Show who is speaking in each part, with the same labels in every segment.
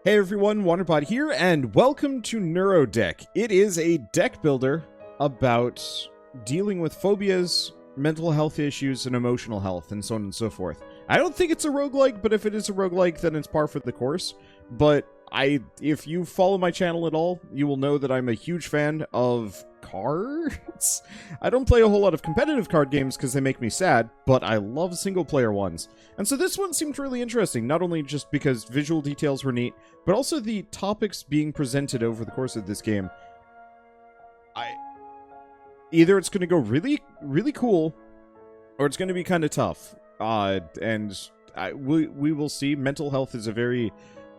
Speaker 1: Hey everyone, Wanderbot here, and welcome to Neurodeck. It is a deck builder about dealing with phobias, mental health issues, and emotional health, and so on and so forth. I don't think it's a roguelike, but if it is a roguelike, then it's par for the course. But if you follow my channel at all, you will know that I'm a huge fan of cards. I don't play a whole lot of competitive card games because they make me sad, but I love single-player ones. And so this one seemed really interesting, not only just because visual details were neat, but also the topics being presented over the course of this game. Either it's going to go really, really cool, or it's going to be kind of tough. We will see. Mental health is a very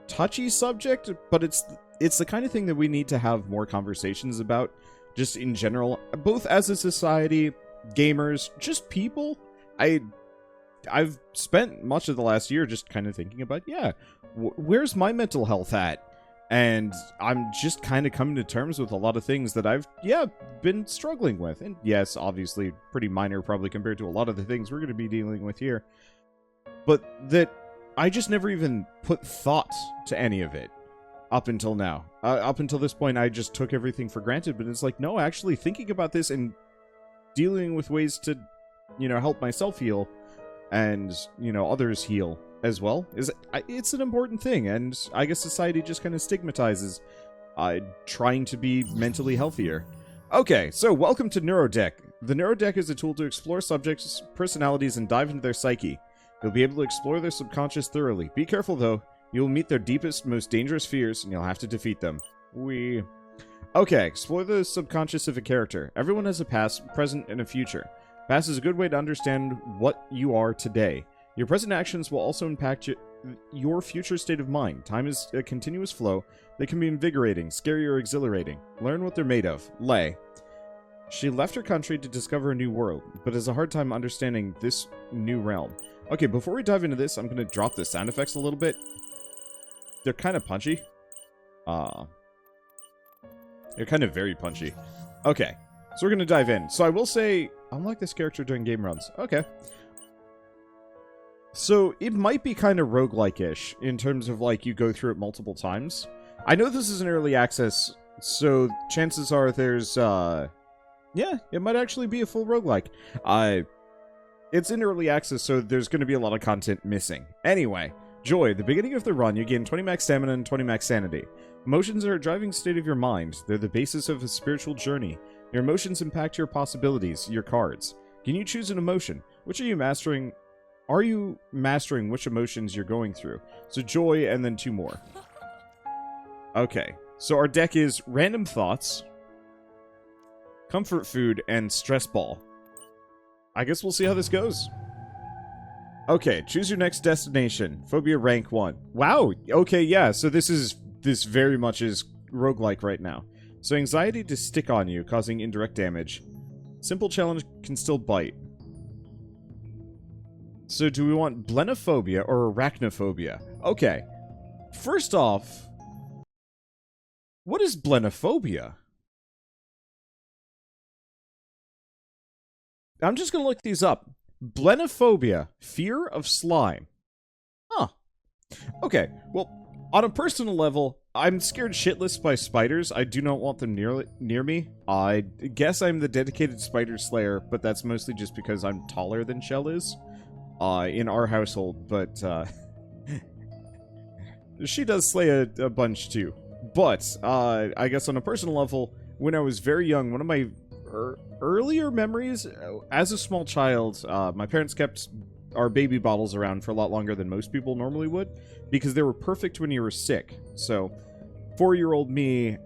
Speaker 1: touchy subject, but it's the kind of thing that we need to have more conversations about, just in general, both as a society, gamers, just people. I've spent much of the last year just kind of thinking about, where's my mental health at? And I'm just kind of coming to terms with a lot of things that I've, been struggling with. And yes, obviously, pretty minor probably compared to a lot of the things we're going to be dealing with here. But that I just never even put thought to any of it up until now. Up until this point, I just took everything for granted. But it's like, no, actually thinking about this and dealing with ways to, help myself heal and, others heal as well, it's an important thing, and I guess society just kind of stigmatizes trying to be mentally healthier. Okay, so welcome to Neurodeck. The Neurodeck is a tool to explore subjects' personalities and dive into their psyche. You'll be able to explore their subconscious thoroughly. Be careful, though. You'll meet their deepest, most dangerous fears, and you'll have to defeat them. Okay, explore the subconscious of a character. Everyone has a past, present, and a future. Past is a good way to understand what you are today. Your present actions will also impact your future state of mind. Time is a continuous flow that can be invigorating, scary, or exhilarating. Learn what they're made of. Lay. She left her country to discover a new world, but has a hard time understanding this new realm. Okay, before we dive into this, I'm going to drop the sound effects a little bit. They're kind of punchy. They're kind of very punchy. Okay, so we're going to dive in. So I will say, unlike this character during game runs. Okay. So, it might be kind of roguelike-ish, in terms of, you go through it multiple times. I know this is an early access, so chances are there's, it might actually be a full roguelike. It's in early access, so there's going to be a lot of content missing. Anyway, Joy. The beginning of the run, you gain 20 max stamina and 20 max sanity. Emotions are a driving state of your mind. They're the basis of a spiritual journey. Your emotions impact your possibilities, your cards. Can you choose an emotion? Which are you mastering? Are you mastering which emotions you're going through? So joy and then 2 more. Okay, so our deck is random thoughts, comfort food, and stress ball. I guess we'll see how this goes. Okay, choose your next destination. Phobia rank 1. Wow, okay, yeah, so this very much is roguelike right now. So anxiety to stick on you, causing indirect damage. Simple challenge can still bite. So do we want Blenophobia or Arachnophobia? Okay. First off, what is Blenophobia? I'm just going to look these up. Blenophobia, fear of slime. Huh. Okay, well, on a personal level, I'm scared shitless by spiders. I do not want them near me. I guess I'm the dedicated spider slayer, but that's mostly just because I'm taller than Shell is. In our household, but she does slay a bunch too. But I guess on a personal level, when I was very young, one of my earlier memories as a small child, my parents kept our baby bottles around for a lot longer than most people normally would, because they were perfect when you were sick. So 4-year-old me,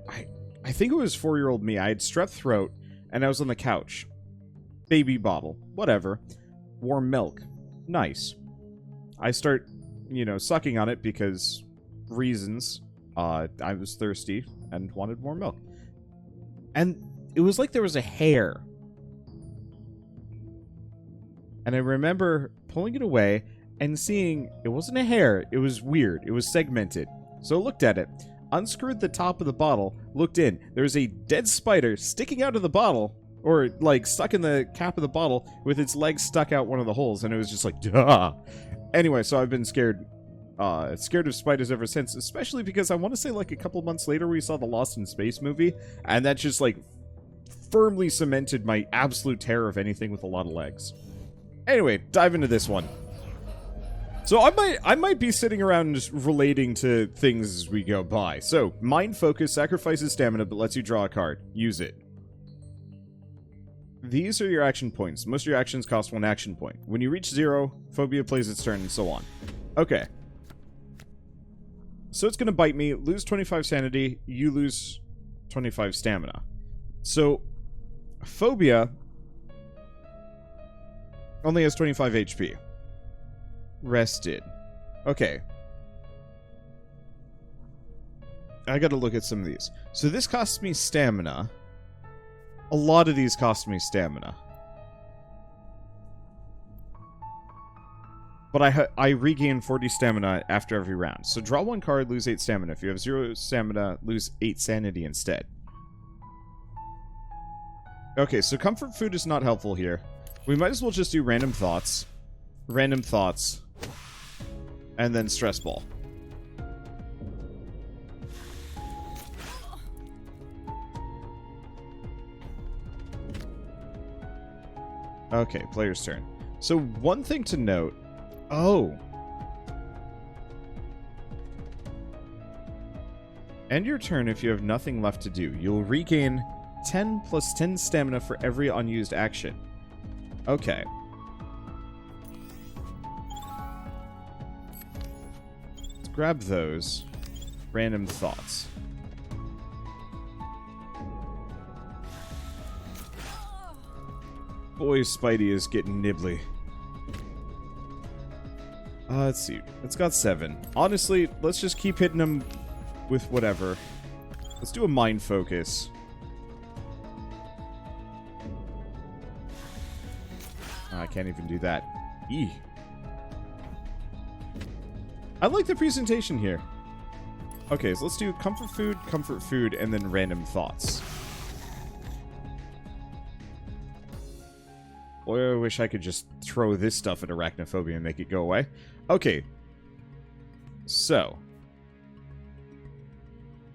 Speaker 1: I think it was 4-year-old me, I had strep throat and I was on the couch. Baby bottle, whatever. Warm milk. Nice. I start, sucking on it because reasons. I was thirsty and wanted more milk. And it was like there was a hair. And I remember pulling it away and seeing it wasn't a hair. It was weird. It was segmented. So I looked at it, unscrewed the top of the bottle, looked in. There was a dead spider sticking out of the bottle. Or, stuck in the cap of the bottle with its legs stuck out one of the holes, and it was just like, duh. Anyway, so I've been scared scared of spiders ever since, especially because I want to say like a couple months later we saw the Lost in Space movie, and that just like firmly cemented my absolute terror of anything with a lot of legs. Anyway, dive into this one. So I might be sitting around just relating to things as we go by. So, Mind Focus sacrifices stamina but lets you draw a card. Use it. These are your action points. Most of your actions cost 1 action point. When you reach 0, Phobia plays its turn and so on. Okay. So it's going to bite me, lose 25 sanity, you lose 25 stamina. So, Phobia only has 25 HP. Rested. Okay. I gotta look at some of these. So this costs me stamina. A lot of these cost me stamina. But I regain 40 stamina after every round. So draw 1 card, lose 8 stamina. If you have 0 stamina, lose 8 sanity instead. Okay, so comfort food is not helpful here. We might as well just do random thoughts, and then stress ball. Okay, player's turn. So one thing to note. Oh. End your turn if you have nothing left to do. You'll regain 10 plus 10 stamina for every unused action. Okay. Let's grab those. Random thoughts. Boy, Spidey is getting nibbly. Let's see. It's got 7. Honestly, let's just keep hitting him with whatever. Let's do a mind focus. I can't even do that. Eee. I like the presentation here. Okay, so let's do comfort food, and then random thoughts. Boy, I wish I could just throw this stuff at Agoraphobia and make it go away. Okay. So.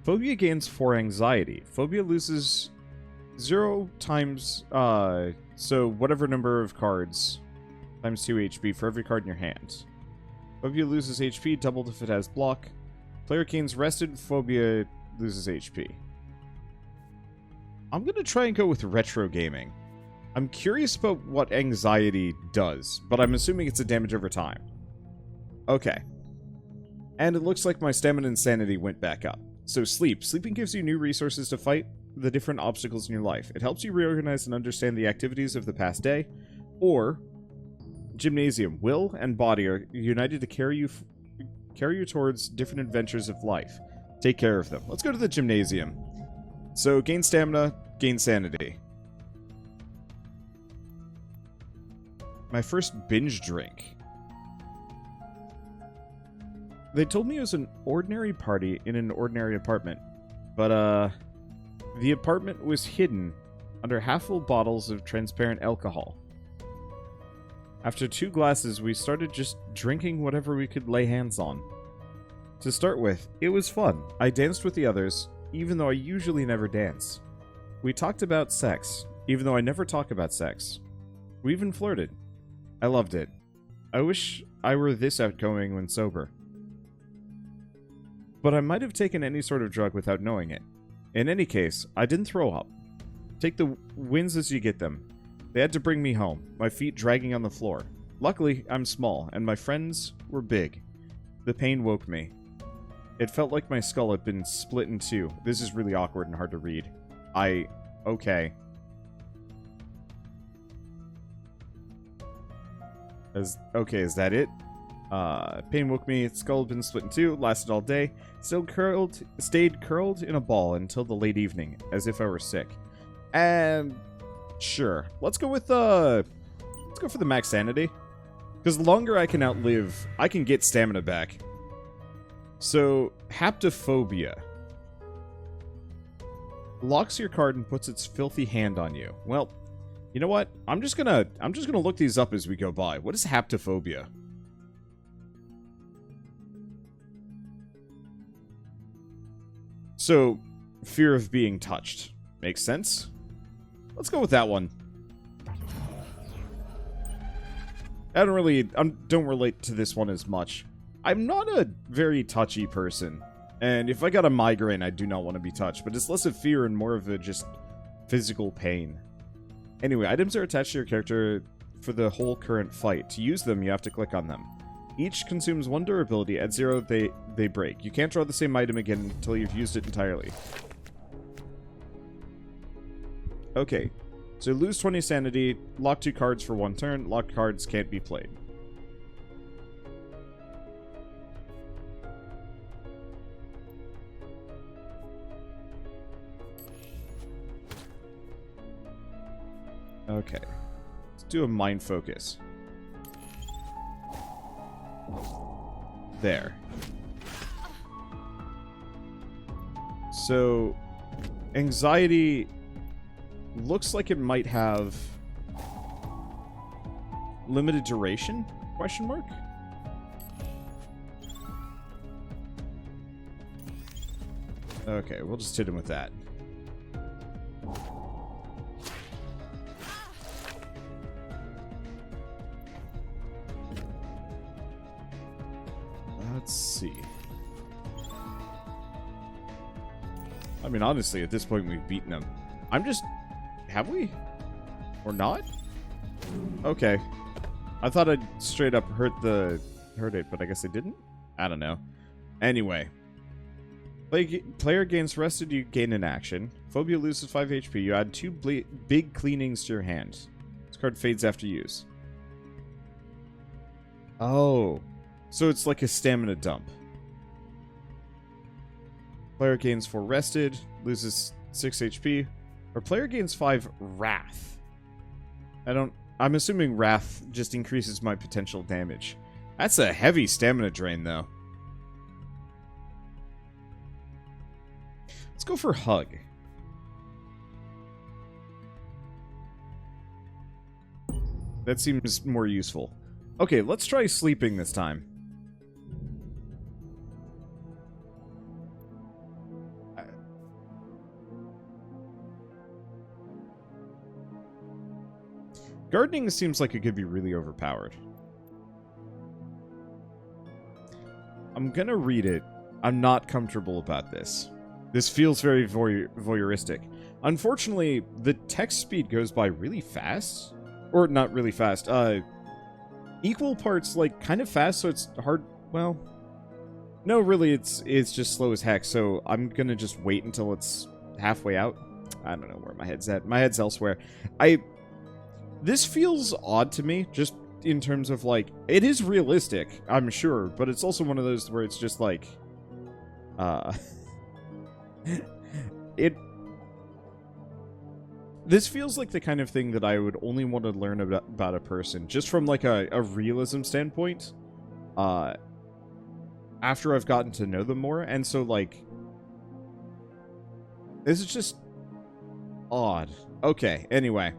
Speaker 1: Phobia gains 4 anxiety. Phobia loses 0 times, so whatever number of cards times 2 HP for every card in your hand. Phobia loses HP, doubled if it has block. Player gains rested, Phobia loses HP. I'm gonna try and go with retro gaming. I'm curious about what anxiety does, but I'm assuming it's a damage over time. Okay. And it looks like my stamina and sanity went back up. So sleep. Sleeping gives you new resources to fight the different obstacles in your life. It helps you reorganize and understand the activities of the past day. Or, gymnasium. Will and body are united to carry you towards different adventures of life. Take care of them. Let's go to the gymnasium. So, gain stamina, gain sanity. My first binge drink. They told me it was an ordinary party in an ordinary apartment. But, the apartment was hidden under half-full bottles of transparent alcohol. After 2 glasses, we started just drinking whatever we could lay hands on. To start with, it was fun. I danced with the others, even though I usually never dance. We talked about sex, even though I never talk about sex. We even flirted. I loved it. I wish I were this outgoing when sober. But I might have taken any sort of drug without knowing it. In any case, I didn't throw up. Take the wins as you get them. They had to bring me home, my feet dragging on the floor. Luckily, I'm small, and my friends were big. The pain woke me. It felt like my skull had been split in 2. This is really awkward and hard to read. Okay. Okay, is that it? Pain woke me, skull had been split in 2, lasted all day, stayed curled in a ball until the late evening, as if I were sick. And sure, let's go with let's go for the max sanity. Because the longer I can outlive, I can get stamina back. So, Haptophobia. Locks your card and puts its filthy hand on you. Well, you know what? I'm just gonna look these up as we go by. What is Haptophobia? So, fear of being touched. Makes sense. Let's go with that one. I don't relate to this one as much. I'm not a very touchy person. And if I got a migraine, I do not want to be touched. But it's less of fear and more of a just physical pain. Anyway, items are attached to your character for the whole current fight. To use them, you have to click on them. Each consumes 1 durability. At 0, they break. You can't draw the same item again until you've used it entirely. Okay. So lose 20 sanity, lock 2 cards for 1 turn. Locked cards can't be played. Okay. Let's do a mind focus. There. So, anxiety looks like it might have limited duration? Question mark? Okay, we'll just hit him with that. Let's see. I mean, honestly, at this point, we've beaten him. I'm just... Have we? Or not? Okay. I thought I'd straight up hurt it, but I guess I didn't? I don't know. Anyway. Player gains rested, you gain an action. Phobia loses 5 HP. You add 2 big cleanings to your hand. This card fades after use. Oh. So it's like a stamina dump. Player gains 4 rested, loses 6 HP. Or player gains 5 wrath. I'm assuming wrath just increases my potential damage. That's a heavy stamina drain, though. Let's go for hug. That seems more useful. Okay, let's try sleeping this time. Gardening seems like it could be really overpowered. I'm gonna read it. I'm not comfortable about this. This feels very voyeuristic. Unfortunately, the text speed goes by really fast. Or not really fast. Equal parts, like, kind of fast, so it's hard... Well... No, really, it's just slow as heck, so I'm gonna just wait until it's halfway out. I don't know where my head's at. My head's elsewhere. This feels odd to me, just in terms of, like... It is realistic, I'm sure, but it's also one of those where it's just, like... This feels like the kind of thing that I would only want to learn about a person, just from, like, a realism standpoint, after I've gotten to know them more, and so, like... This is just... odd. Okay, anyway...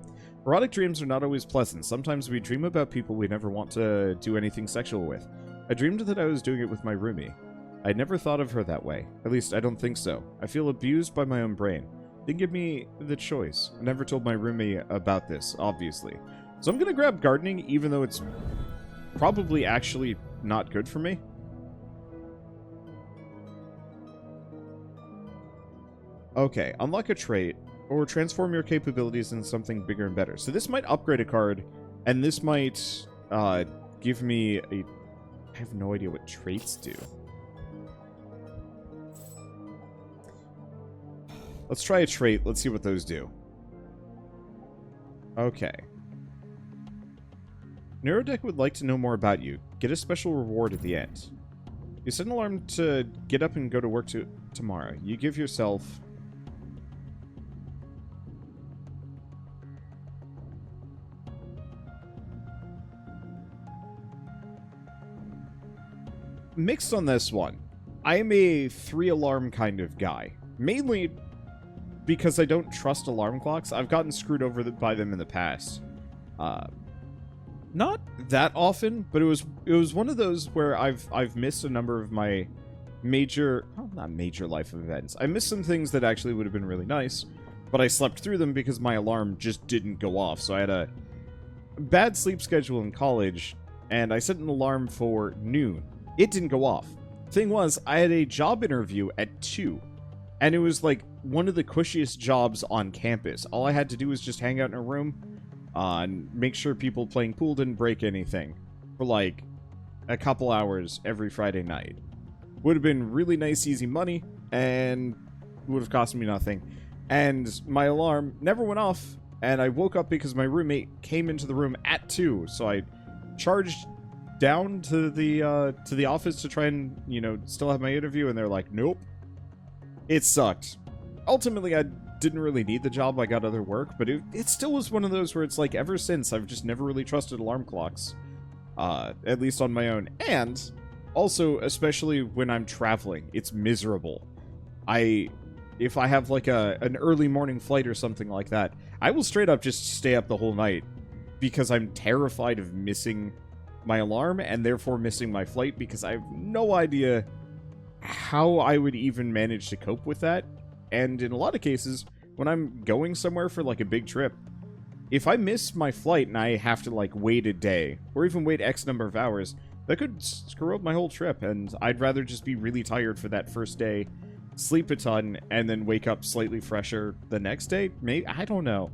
Speaker 1: Erotic dreams are not always pleasant. Sometimes we dream about people we never want to do anything sexual with. I dreamed that I was doing it with my roomie. I never thought of her that way. At least, I don't think so. I feel abused by my own brain. Didn't give me the choice. I never told my roomie about this, obviously. So I'm gonna grab gardening, even though it's probably actually not good for me. Okay, unlock a trait. Or transform your capabilities into something bigger and better. So this might upgrade a card, and this might give me a... I have no idea what traits do. Let's try a trait. Let's see what those do. Okay. Neurodeck would like to know more about you. Get a special reward at the end. You set an alarm to get up and go to work tomorrow. You give yourself... Mixed on this one. I am a 3-alarm kind of guy. Mainly because I don't trust alarm clocks. I've gotten screwed over by them in the past. Not that often, but it was one of those where I've missed a number of my major, well, not major life events. I missed some things that actually would have been really nice, but I slept through them because my alarm just didn't go off. So I had a bad sleep schedule in college, and I set an alarm for noon. It didn't go off. Thing was, I had a job interview at 2, and it was like one of the cushiest jobs on campus. All I had to do was just hang out in a room and make sure people playing pool didn't break anything for like a couple hours every Friday night. Would have been really nice, easy money, and would have cost me nothing. And my alarm never went off, and I woke up because my roommate came into the room at 2, so I charged down to the office to try and, you know, still have my interview, and they're like, nope. It sucked. Ultimately, I didn't really need the job. I got other work, but it still was one of those where it's like, ever since, I've just never really trusted alarm clocks. At least on my own. And also, especially when I'm traveling, it's miserable. If I have like an early morning flight or something like that, I will straight up just stay up the whole night because I'm terrified of missing my alarm and therefore missing my flight, because I have no idea how I would even manage to cope with that. And in a lot of cases, when I'm going somewhere for like a big trip, if I miss my flight and I have to like wait a day or even wait X number of hours, that could screw up my whole trip, and I'd rather just be really tired for that first day, sleep a ton, and then wake up slightly fresher the next day. Maybe, I don't know.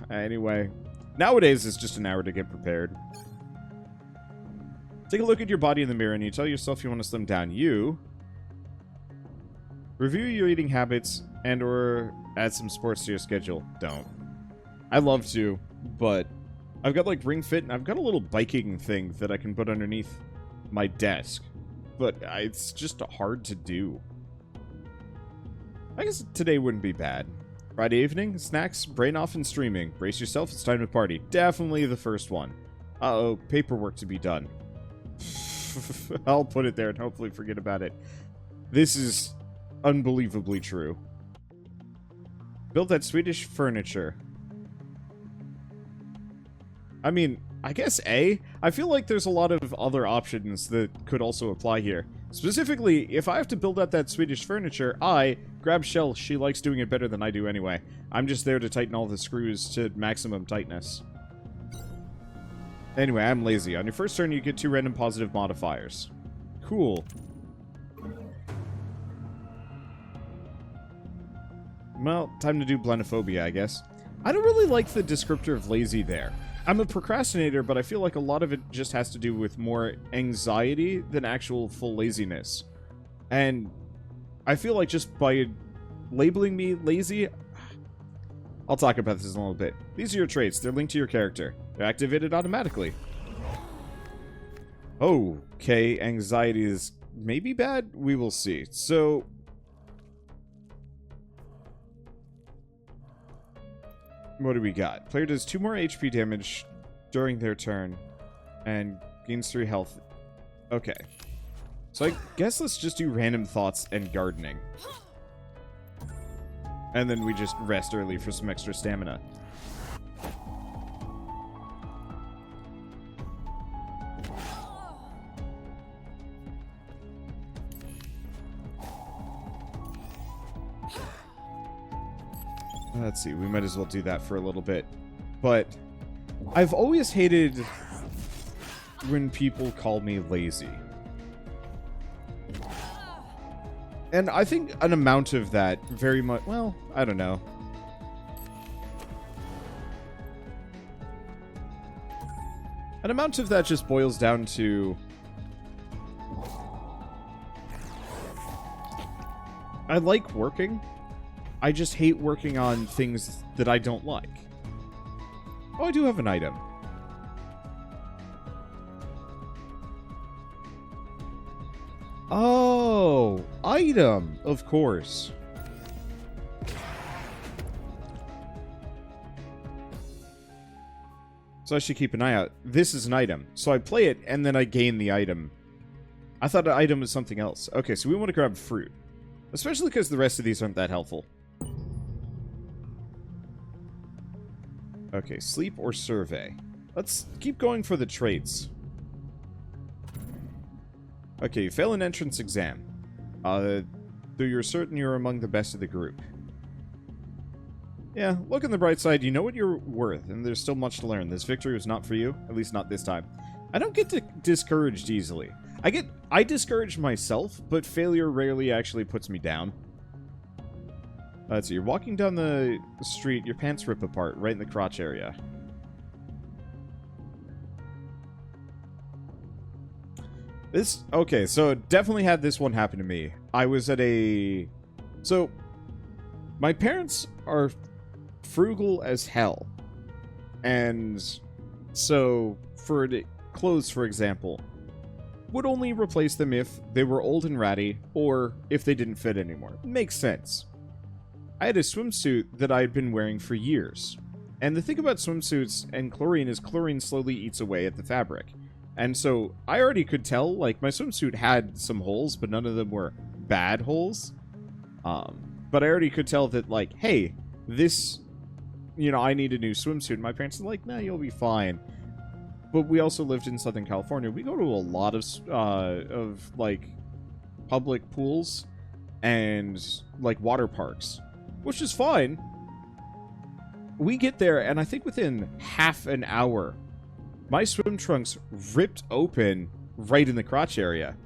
Speaker 1: Anyway, nowadays it's just an hour to get prepared. Take a look at your body in the mirror and you tell yourself you want to slim down. You review your eating habits and or add some sports to your schedule. Don't. I love to, but I've got like Ring Fit and I've got a little biking thing that I can put underneath my desk, but it's just hard to do. I guess today wouldn't be bad. Friday evening, snacks, brain off, and streaming. Brace yourself, it's time to party. Definitely the first one. Uh-oh, paperwork to be done. I'll put it there and hopefully forget about it. This is unbelievably true. Build that Swedish furniture. I mean, I guess A. I feel like there's a lot of other options that could also apply here. Specifically, if I have to build out that Swedish furniture, I grab Shell. She likes doing it better than I do anyway. I'm just there to tighten all the screws to maximum tightness. Anyway, I'm lazy. On your first turn, you get 2 random positive modifiers. Cool. Well, time to do Squalophobia, I guess. I don't really like the descriptor of lazy there. I'm a procrastinator, but I feel like a lot of it just has to do with more anxiety than actual full laziness. And I feel like just by labeling me lazy... I'll talk about this in a little bit. These are your traits. They're linked to your character. They're activated automatically. Okay, anxiety is maybe bad? We will see. So... what do we got? Player does 2 more HP damage during their turn and gains 3 health. Okay. So I guess let's just do random thoughts and gardening. And then we just rest early for some extra stamina. Let's see, we might as well do that for a little bit. But I've always hated when people call me lazy. And I think an amount of that very much, well, I don't know. An amount of that just boils down to... I like working. I just hate working on things that I don't like. Oh, I do have an item. Oh, item, of course. So I should keep an eye out. This is an item. So I play it, and then I gain the item. I thought an item was something else. Okay, so we want to grab fruit. Especially because the rest of these aren't that helpful. Okay, sleep or survey. Let's keep going for the traits. Okay, you fail an entrance exam. Though you're certain you're among the best of the group. Yeah, look on the bright side, you know what you're worth, and there's still much to learn. This victory was not for you, at least not this time. I don't get discouraged easily. I discourage myself, but failure rarely actually puts me down. Let's see, you're walking down the street, your pants rip apart, right in the crotch area. Okay, so definitely had this one happen to me. I was at so, my parents are frugal as hell. And so, for clothes, for example, would only replace them if they were old and ratty, or if they didn't fit anymore. Makes sense. I had a swimsuit that I had been wearing for years. And the thing about swimsuits and chlorine is chlorine slowly eats away at the fabric. And so, I already could tell, like, my swimsuit had some holes, but none of them were bad holes. But I already could tell that, like, hey, this, you know, I need a new swimsuit. And my parents are like, nah, you'll be fine. But we also lived in Southern California. We go to a lot of like, public pools and, like, water parks, which is fine. We get there, and I think within half an hour, my swim trunks ripped open right in the crotch area.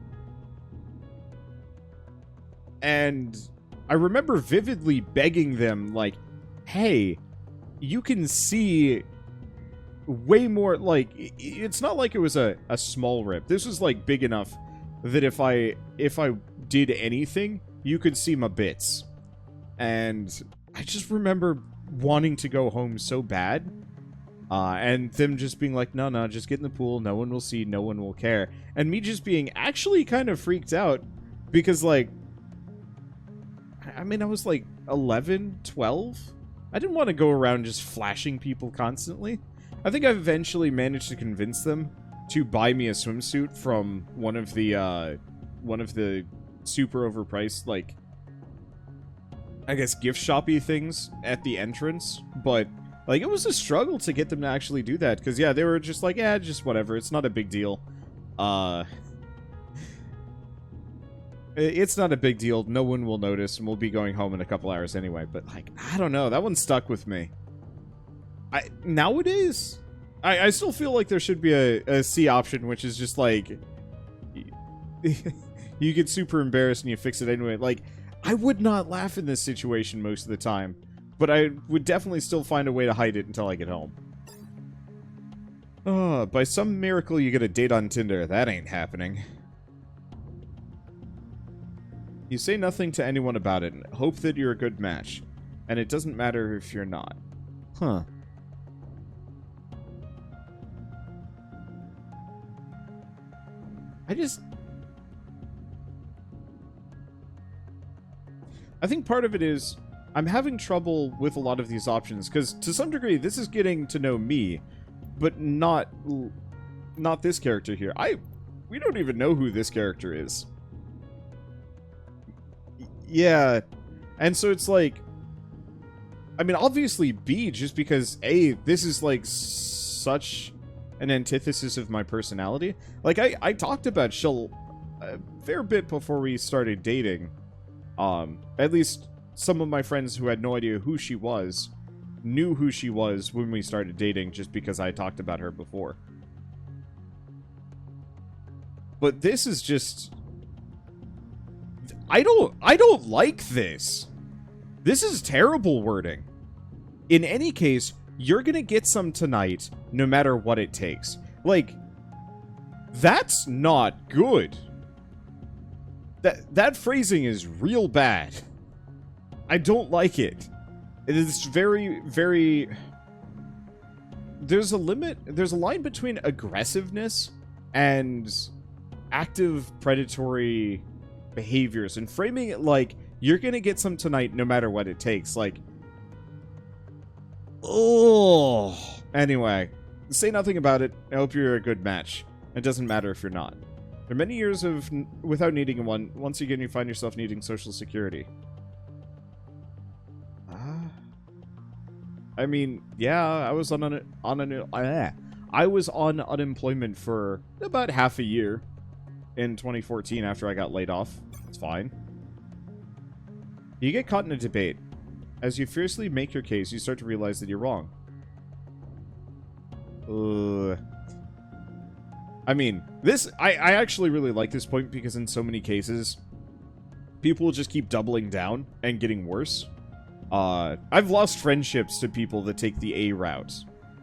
Speaker 1: And I remember vividly begging them, like, hey, you can see way more, like, it's not like it was a small rip. This was, like, big enough that if I did anything, you could see my bits. And I just remember wanting to go home so bad. And them just being like, no, just get in the pool. No one will see. No one will care. And me just being actually kind of freaked out because, like, I mean, I was like 11, 12. I didn't want to go around just flashing people constantly. I think I eventually managed to convince them to buy me a swimsuit from one of the super overpriced, like, I guess gift shoppy things at the entrance, but like, it was a struggle to get them to actually do that, because, yeah, they were just like, yeah, just whatever, it's not a big deal. It's not a big deal, no one will notice, and we'll be going home in a couple hours anyway, but, like, I don't know, that one stuck with me. Nowadays, I still feel like there should be a C option, which is just, like, you get super embarrassed and you fix it anyway. Like, I would not laugh in this situation most of the time, but I would definitely still find a way to hide it until I get home. By some miracle you get a date on Tinder. That ain't happening. You say nothing to anyone about it and hope that you're a good match. And it doesn't matter if you're not. Huh. I think part of it is I'm having trouble with a lot of these options, because to some degree this is getting to know me, but not this character here. We don't even know who this character is. Yeah, and so it's like, I mean, obviously B, just because A, this is like such an antithesis of my personality. Like, I talked about Shell a fair bit before we started dating. At least some of my friends who had no idea who she was knew who she was when we started dating, just because I talked about her before. But this is just, I don't like this. This is terrible wording. In any case, you're gonna get some tonight, no matter what it takes. Like, that's not good. That phrasing is real bad. I don't like it. It is very, very... There's a line between aggressiveness and active predatory behaviors, and framing it like, you're gonna get some tonight no matter what it takes. Like, oh. Anyway, say nothing about it. I hope you're a good match. It doesn't matter if you're not. There are many years of without needing one. Once again, you find yourself needing social security. I mean, yeah, I was on unemployment for about half a year. in 2014 after I got laid off. It's fine. You get caught in a debate. As you fiercely make your case, you start to realize that you're wrong. I mean, I actually really like this point because in so many cases, people will just keep doubling down and getting worse. I've lost friendships to people that take the A route,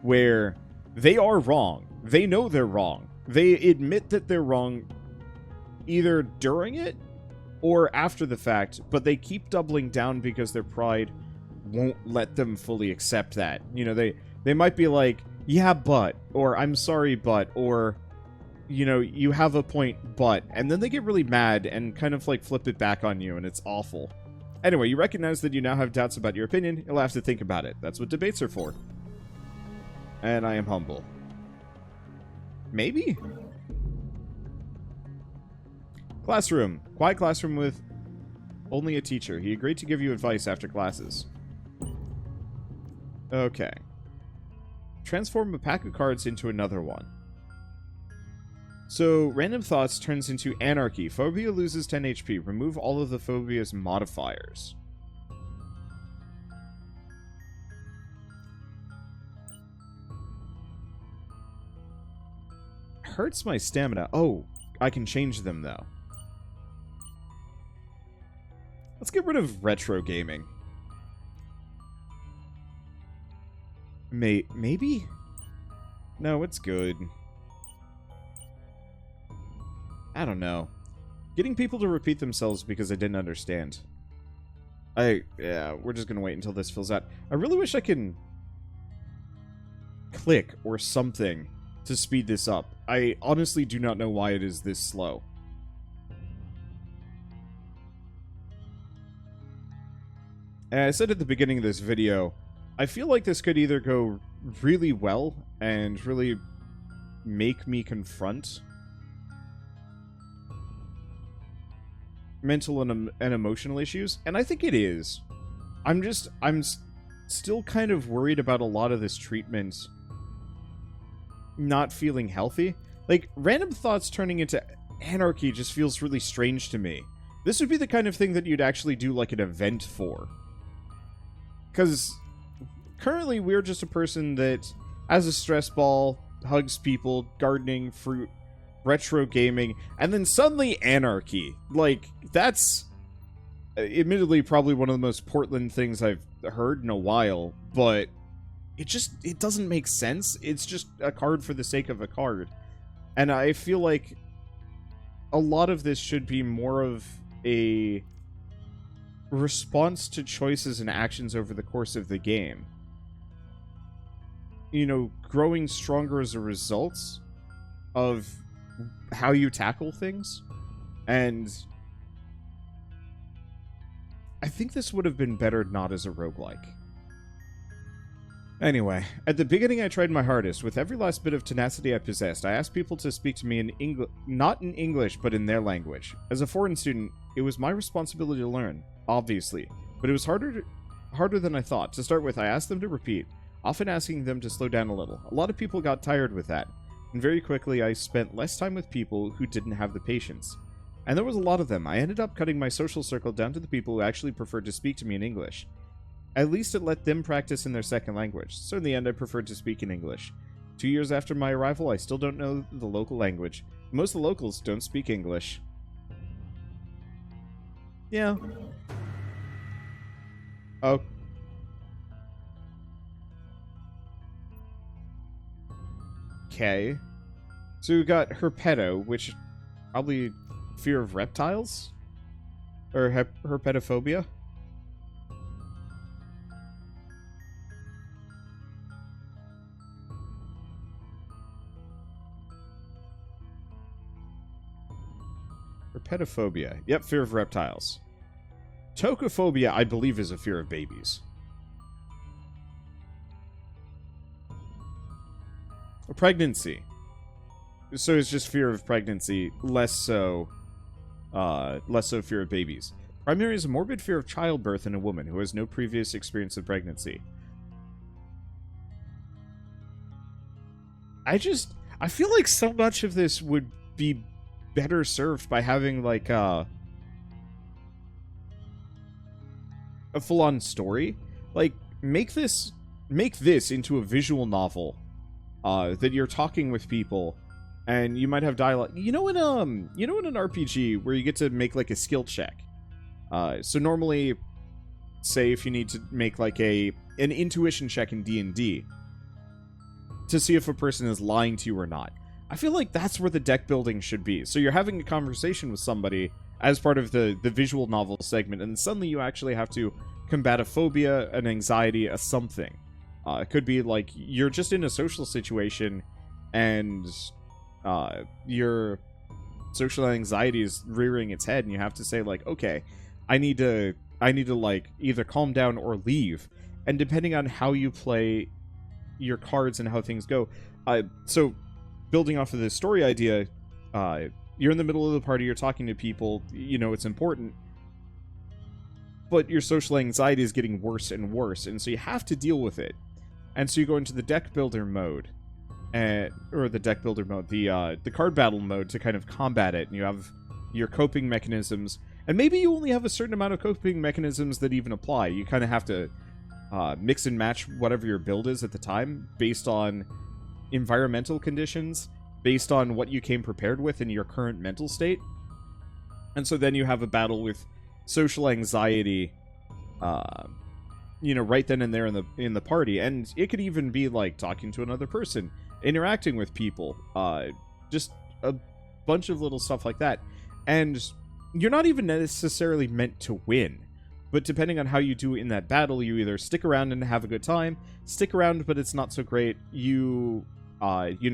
Speaker 1: where they are wrong. They know they're wrong. They admit that they're wrong either during it or after the fact, but they keep doubling down because their pride won't let them fully accept that. You know, they might be like, yeah, but, or I'm sorry, but, or, you know, you have a point, but, and then they get really mad and kind of like flip it back on you, and it's awful. Anyway, you recognize that you now have doubts about your opinion. You'll have to think about it. That's what debates are for. And I am humble. Maybe? Classroom. Quiet classroom with only a teacher. He agreed to give you advice after classes. Okay. Transform a pack of cards into another one. So, random thoughts turns into anarchy. Phobia loses 10 HP. Remove all of the phobia's modifiers. Hurts my stamina. Oh, I can change them, though. Let's get rid of retro gaming. Maybe? No, it's good. I don't know. Getting people to repeat themselves because I didn't understand. Yeah, we're just gonna wait until this fills out. I really wish I can click or something to speed this up. I honestly do not know why it is this slow. And I said at the beginning of this video, I feel like this could either go really well and really make me confront mental and emotional issues, and I think it is. I'm still kind of worried about a lot of this treatment not feeling healthy. Like, random thoughts turning into anarchy just feels really strange to me. This would be the kind of thing that you'd actually do like an event for. Because currently we're just a person that has a stress ball, hugs people, gardening, fruit, retro gaming, and then suddenly anarchy. Like, that's admittedly probably one of the most Portland things I've heard in a while, but it doesn't make sense. It's just a card for the sake of a card. And I feel like a lot of this should be more of a response to choices and actions over the course of the game. You know, growing stronger as a result of how you tackle things. And I think this would have been better not as a roguelike. Anyway, at the beginning I tried my hardest. With every last bit of tenacity I possessed, I asked people to speak to me in not in English, but in their language. As a foreign student, it was my responsibility to learn, obviously, but it was harder than I thought. To start with, I asked them to repeat, often asking them to slow down a little. A lot of people got tired with that, and very quickly I spent less time with people who didn't have the patience. And there was a lot of them. I ended up cutting my social circle down to the people who actually preferred to speak to me in English. At least it let them practice in their second language. So in the end, I preferred to speak in English. 2 years after my arrival, I still don't know the local language. Most of the locals don't speak English. Yeah. Oh. Okay. So we got herpeto, which probably fear of reptiles? Or herpetophobia? Herpetophobia. Yep, fear of reptiles. Tocophobia, I believe, is a fear of babies. Pregnancy. So it's just fear of pregnancy, less so fear of babies. Primary is a morbid fear of childbirth in a woman who has no previous experience of pregnancy. I feel like so much of this would be better served by having like a full-on story. Like, make this into a visual novel that you're talking with people, and you might have dialogue. You know in an RPG where you get to make like a skill check. So normally, say if you need to make like an intuition check in D&D to see if a person is lying to you or not. I feel like that's where the deck building should be. So you're having a conversation with somebody as part of the visual novel segment, and suddenly you actually have to combat a phobia, an anxiety, a something. It could be like you're just in a social situation and your social anxiety is rearing its head, and you have to say like, okay, I need to like either calm down or leave. And depending on how you play your cards and how things go, so building off of this story idea, you're in the middle of the party, you're talking to people, you know it's important, but your social anxiety is getting worse and worse, and so you have to deal with it. And so you go into the deck builder mode, or the deck builder mode, the card battle mode to kind of combat it, and you have your coping mechanisms, and maybe you only have a certain amount of coping mechanisms that even apply. You kind of have to mix and match whatever your build is at the time, based on environmental conditions, based on what you came prepared with in your current mental state. And so then you have a battle with social anxiety, right then and there in the party. And it could even be like talking to another person, interacting with people, just a bunch of little stuff like that. And you're not even necessarily meant to win, but depending on how you do in that battle, you either stick around and have a good time, stick around but it's not so great, you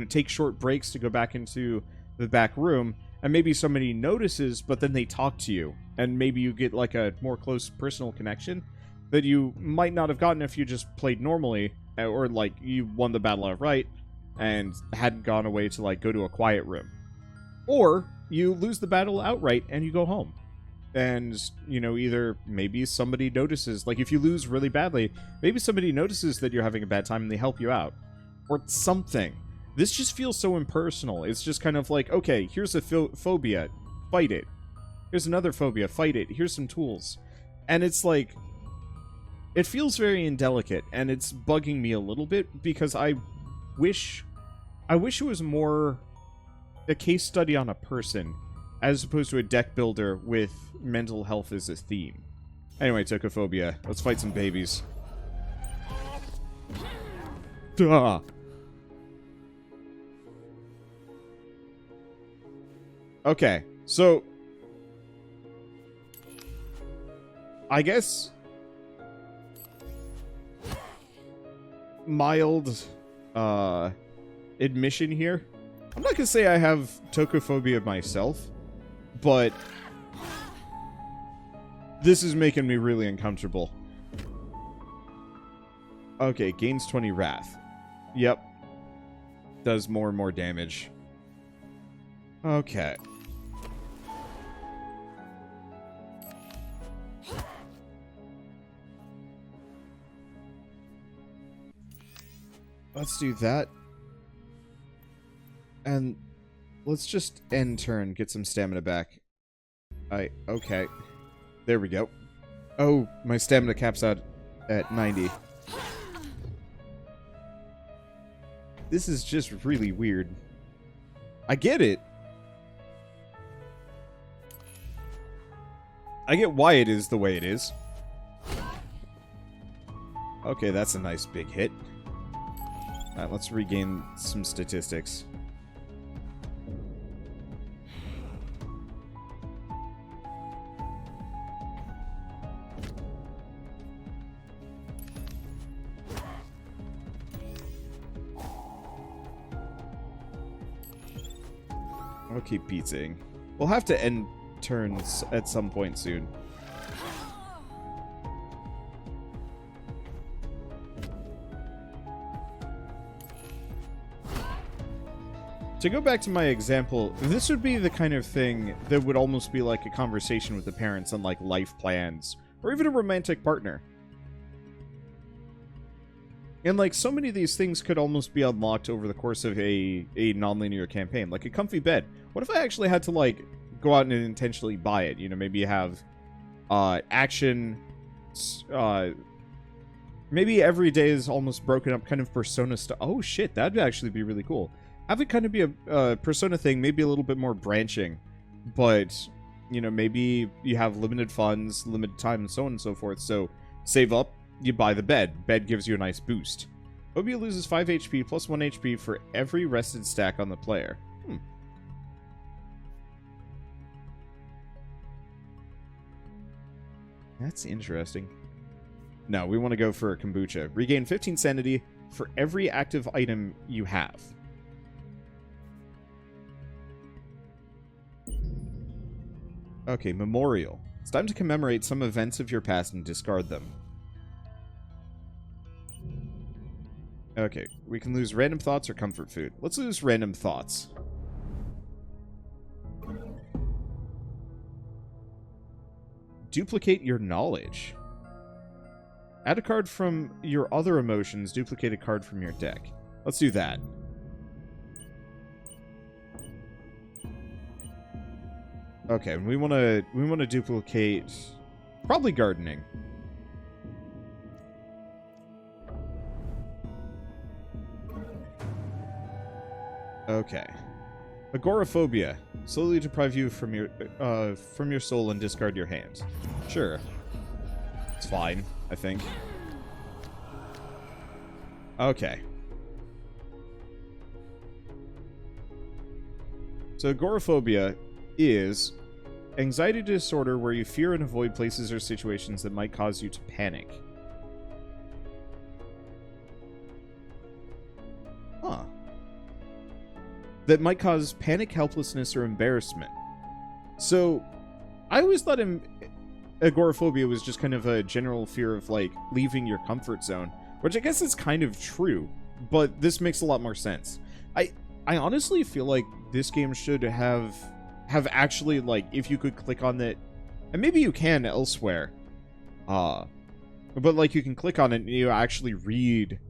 Speaker 1: take short breaks to go back into the back room, and maybe somebody notices, but then they talk to you, and maybe you get like a more close personal connection that you might not have gotten if you just played normally, or like you won the battle outright and hadn't gone away to like go to a quiet room. Or you lose the battle outright and you go home. And, either maybe somebody notices, like if you lose really badly, maybe somebody notices that you're having a bad time and they help you out. Or something. This just feels so impersonal. It's just kind of like, okay, here's a phobia, fight it. Here's another phobia, fight it. Here's some tools. And it's like, it feels very indelicate, and it's bugging me a little bit, because I wish it was more a case study on a person, as opposed to a deck builder with mental health as a theme. Anyway, Tokophobia. Let's fight some babies. Duh. Okay, so I guess mild admission here. I'm not gonna say I have tokophobia myself, but this is making me really uncomfortable. Okay, gains 20 wrath. Yep. Does more and more damage. Okay. Let's do that. And let's just end turn, get some stamina back. Okay. There we go. Oh, my stamina caps out at 90. This is just really weird. I get it. I get why it is the way it is. Okay, that's a nice big hit. Alright, let's regain some statistics. I'll keep pizzaing. We'll have to end turns at some point soon. To go back to my example, this would be the kind of thing that would almost be like a conversation with the parents on like life plans, or even a romantic partner. And like so many of these things could almost be unlocked over the course of a non-linear campaign, like a comfy bed. What if I actually had to, like, go out and intentionally buy it? You know, maybe you have action, maybe every day is almost broken up kind of Persona stuff. Oh shit, that'd actually be really cool. Have it kind of be a Persona thing, maybe a little bit more branching, but, you know, maybe you have limited funds, limited time, and so on and so forth. So save up, you buy the bed. Bed gives you a nice boost. Phobia loses 5 HP plus 1 HP for every rested stack on the player. That's interesting. No, we want to go for a kombucha. Regain 15 sanity for every active item you have. Okay, memorial. It's time to commemorate some events of your past and discard them. Okay, we can lose random thoughts or comfort food. Let's lose random thoughts. Duplicate your knowledge. Add a card from your other emotions, duplicate a card from your deck. Let's do that. Okay, and we want to duplicate probably gardening. Okay. Agoraphobia. Slowly deprive you from your soul and discard your hand. Sure. It's fine, I think. Okay. So agoraphobia is anxiety disorder where you fear and avoid places or situations that might cause you to panic. Huh. That might cause panic, helplessness, or embarrassment. So, I always thought agoraphobia was just kind of a general fear of, like, leaving your comfort zone, which I guess is kind of true, but this makes a lot more sense. I honestly feel like this game should have actually, like, if you could click on it, and maybe you can elsewhere, but, like, you can click on it and you actually read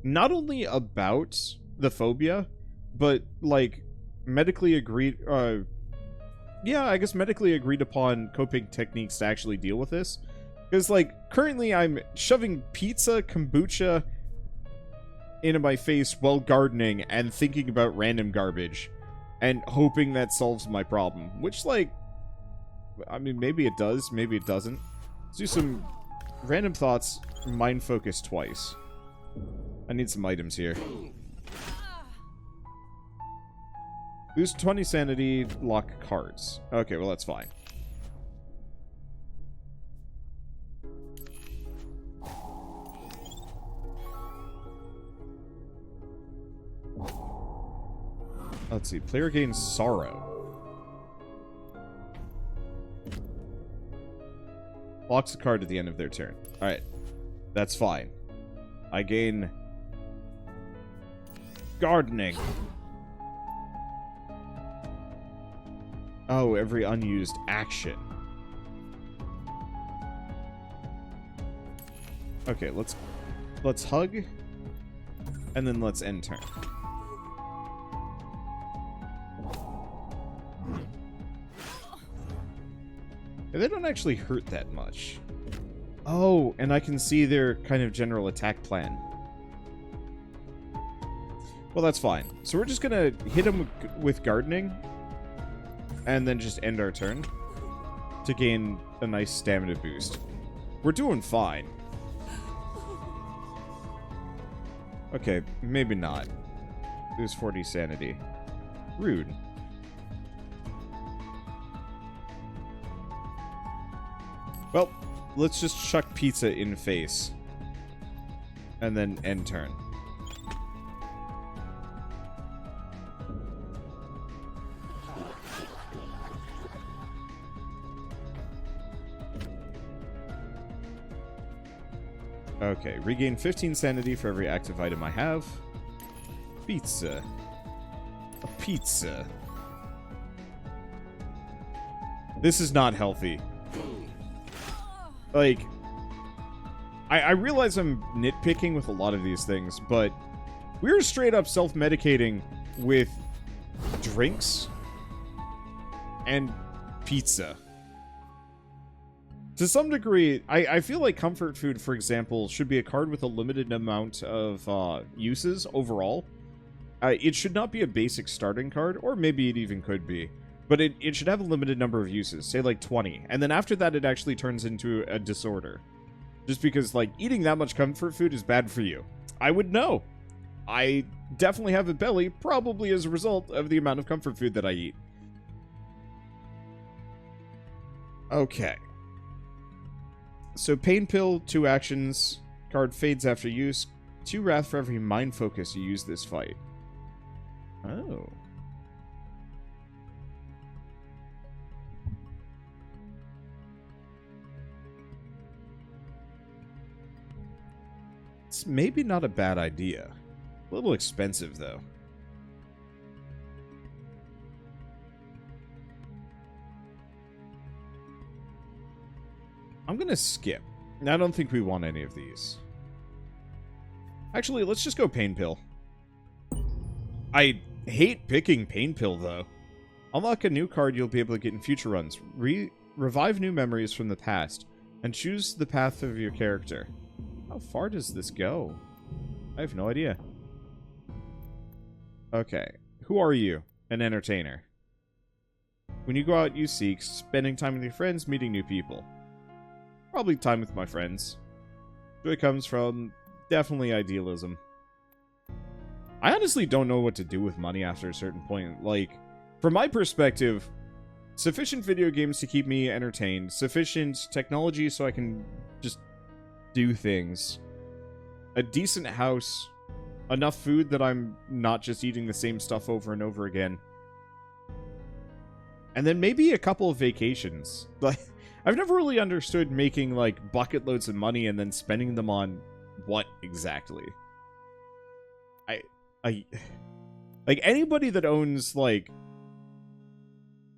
Speaker 1: not only about the phobia, but, like, medically agreed, yeah, I guess medically agreed upon coping techniques to actually deal with this. Because, like, currently I'm shoving pizza, kombucha into my face while gardening and thinking about random garbage and hoping that solves my problem. Which, like, I mean, maybe it does, maybe it doesn't. Let's do some random thoughts, mind focus twice. I need some items here. Lose 20 sanity, lock cards. Okay, well, that's fine. Let's see. Player gains sorrow. Locks a card at the end of their turn. Alright. That's fine. I gain gardening. Oh, every unused action. Okay, let's hug, and then let's end turn. They don't actually hurt that much. Oh, and I can see their kind of general attack plan. Well, that's fine. So we're just gonna hit them with gardening, and then just end our turn to gain a nice stamina boost. We're doing fine. Okay, maybe not. Lose 40 sanity. Rude. Well, let's just chuck pizza in face. And then end turn. Okay, regain 15 sanity for every active item I have. Pizza. A pizza. This is not healthy. Like, I realize I'm nitpicking with a lot of these things, but we're straight up self-medicating with drinks and pizza. To some degree, I feel like comfort food, for example, should be a card with a limited amount of uses overall. It should not be a basic starting card, or maybe it even could be. But it should have a limited number of uses, say like 20. And then after that, it actually turns into a disorder. Just because, like, eating that much comfort food is bad for you. I would know. I definitely have a belly, probably as a result of the amount of comfort food that I eat. Okay. So, Pain Pill, 2 actions. Card fades after use. 2 Wrath for every Mind Focus you use this fight. Oh. It's maybe not a bad idea. A little expensive, though. I'm gonna skip. I don't think we want any of these. Actually, let's just go Pain Pill. I hate picking Pain Pill, though. Unlock a new card you'll be able to get in future runs. Revive new memories from the past. And choose the path of your character. How far does this go? I have no idea. Okay. Who are you? An entertainer. When you go out, you seek spending time with your friends, meeting new people. Probably time with my friends. Joy comes from definitely idealism. I honestly don't know what to do with money after a certain point. Like, from my perspective, sufficient video games to keep me entertained, sufficient technology so I can just do things, a decent house, enough food that I'm not just eating the same stuff over and over again, and then maybe a couple of vacations. Like, I've never really understood making, like, bucket loads of money and then spending them on what exactly. Like, anybody that owns, like,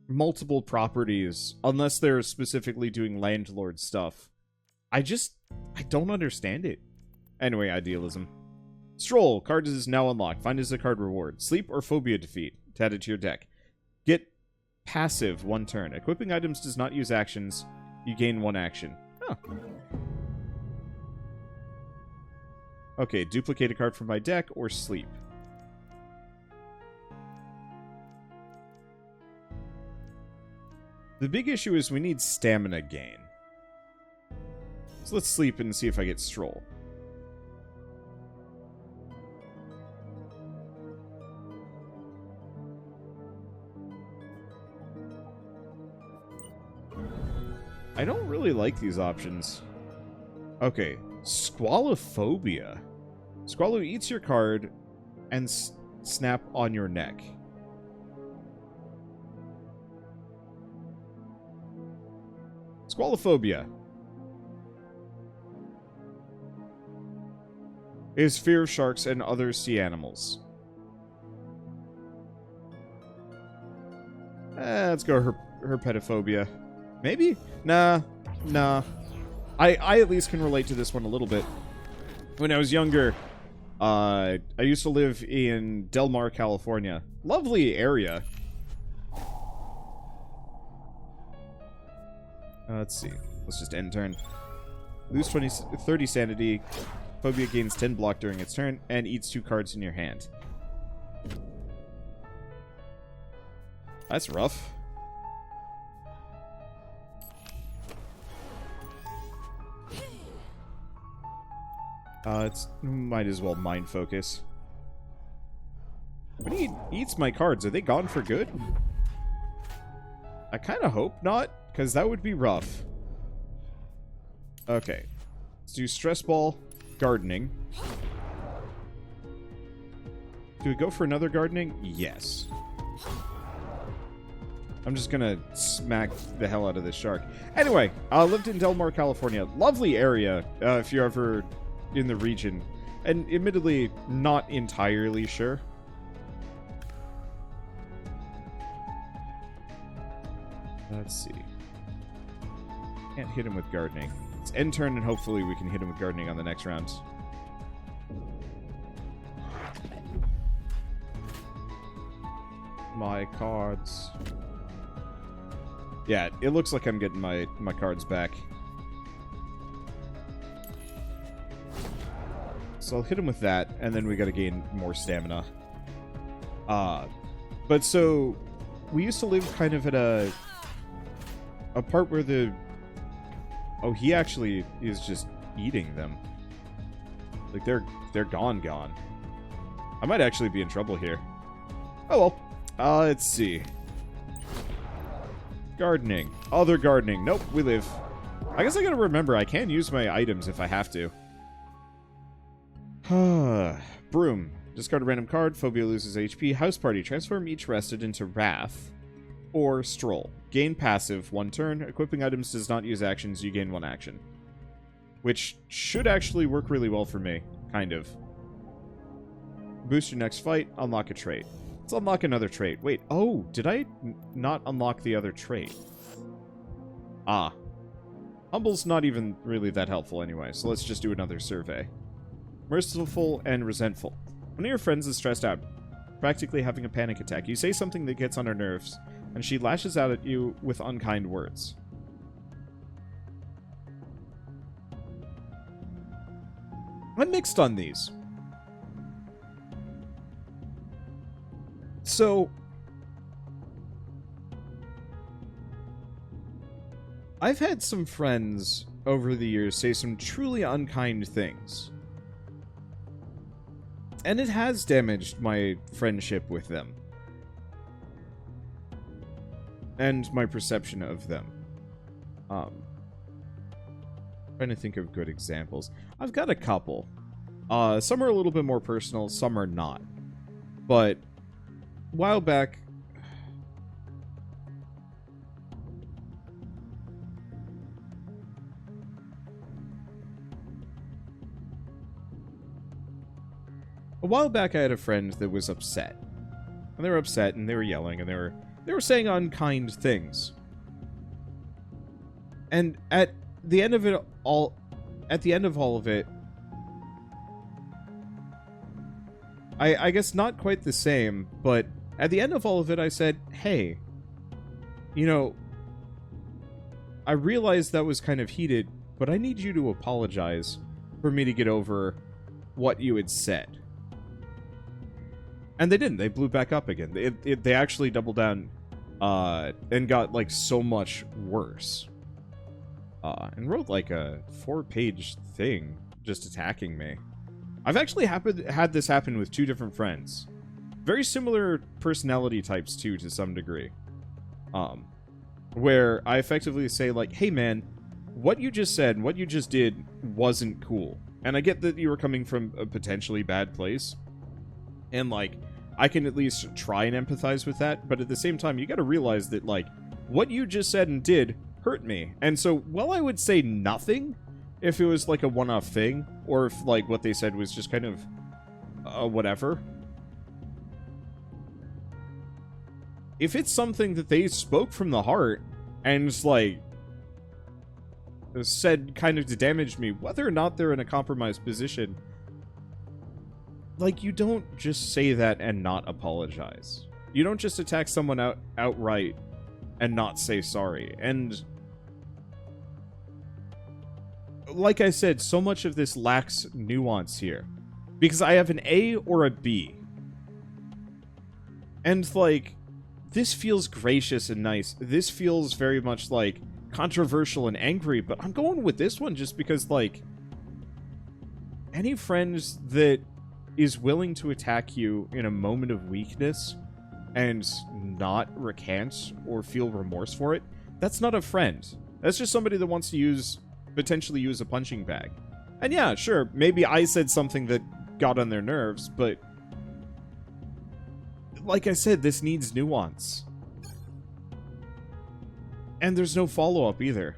Speaker 1: multiple properties, unless they're specifically doing landlord stuff, I don't understand it. Anyway, idealism. Stroll. Card is now unlocked. Find as a card reward. Sleep or phobia defeat. To add it to your deck. Get passive 1 turn. Equipping items does not use actions. You gain 1 action. Huh. Okay, duplicate a card from my deck or sleep. The big issue is we need stamina gain. So let's sleep and see if I get Stroll. I don't really like these options. Okay, Squalophobia. Squalo eats your card and snap on your neck. Squalophobia is fear of sharks and other sea animals. Let's go herpetophobia. Maybe? Nah. I at least can relate to this one a little bit. When I was younger, I used to live in Del Mar, California. Lovely area. Let's see. Let's just end turn. Lose 30 sanity. Phobia gains 10 block during its turn and eats 2 cards in your hand. That's rough. Might as well mind focus. When he eats my cards, are they gone for good? I kind of hope not, because that would be rough. Okay. Let's do Stress Ball, Gardening. Do we go for another Gardening? Yes. I'm just gonna smack the hell out of this shark. Anyway, I lived in Del Mar, California. Lovely area, if you're ever in the region. And admittedly, not entirely sure. Let's see. Can't hit him with Gardening. It's end turn, and hopefully we can hit him with Gardening on the next round. My cards. Yeah, it looks like I'm getting my cards back. So I'll hit him with that, and then we gotta gain more stamina. But so we used to live kind of at a part where the... Oh, he actually is just eating them. Like, they're gone. I might actually be in trouble here. Oh well. Let's see. Gardening. Other gardening. Nope, we live. I guess I gotta remember, I can use my items if I have to. Broom. Discard a random card. Phobia loses HP. House Party. Transform each rested into Wrath. Or Stroll. Gain passive 1 turn. Equipping items does not use actions. You gain 1 action. Which should actually work really well for me. Kind of. Boost your next fight. Unlock a trait. Let's unlock another trait. Wait. Oh, did I not unlock the other trait? Ah. Humble's not even really that helpful anyway, so let's just do another survey. Merciful and resentful. One of your friends is stressed out, practically having a panic attack. You say something that gets on her nerves, and she lashes out at you with unkind words. I'm mixed on these. So, I've had some friends over the years say some truly unkind things. And it has damaged my friendship with them. And my perception of them. Trying to think of good examples. I've got a couple. Some are a little bit more personal, some are not. But, a while back... A while back, I had a friend that was upset. And they were upset, and they were yelling, and they were saying unkind things. And at the end of all of it, I guess not quite the same, but at the end of all of it, I said, hey, you know, I realized that was kind of heated, but I need you to apologize for me to get over what you had said. And they didn't. They blew back up again. They actually doubled down and got, like, so much worse. And wrote, like, a 4-page thing just attacking me. I've actually had this happen with 2 different friends. Very similar personality types, too, to some degree. Where I effectively say, like, hey, man, what you just said, what you just did wasn't cool. And I get that you were coming from a potentially bad place. And, like, I can at least try and empathize with that, but at the same time, you gotta realize that, like, what you just said and did hurt me. And so, while I would say nothing, if it was, like, a one-off thing, or if, like, what they said was just kind of, whatever. If it's something that they spoke from the heart, and, like, said kind of to damage me, whether or not they're in a compromised position... Like, you don't just say that and not apologize. You don't just attack someone outright and not say sorry. And, like I said, so much of this lacks nuance here. Because I have an A or a B. And, like, this feels gracious and nice. This feels very much, like, controversial and angry. But I'm going with this one just because, like, any friends that is willing to attack you in a moment of weakness and not recant or feel remorse for it, that's not a friend. That's just somebody that wants to potentially use a punching bag. And yeah, sure, maybe I said something that got on their nerves, but like I said, this needs nuance. And there's no follow-up either.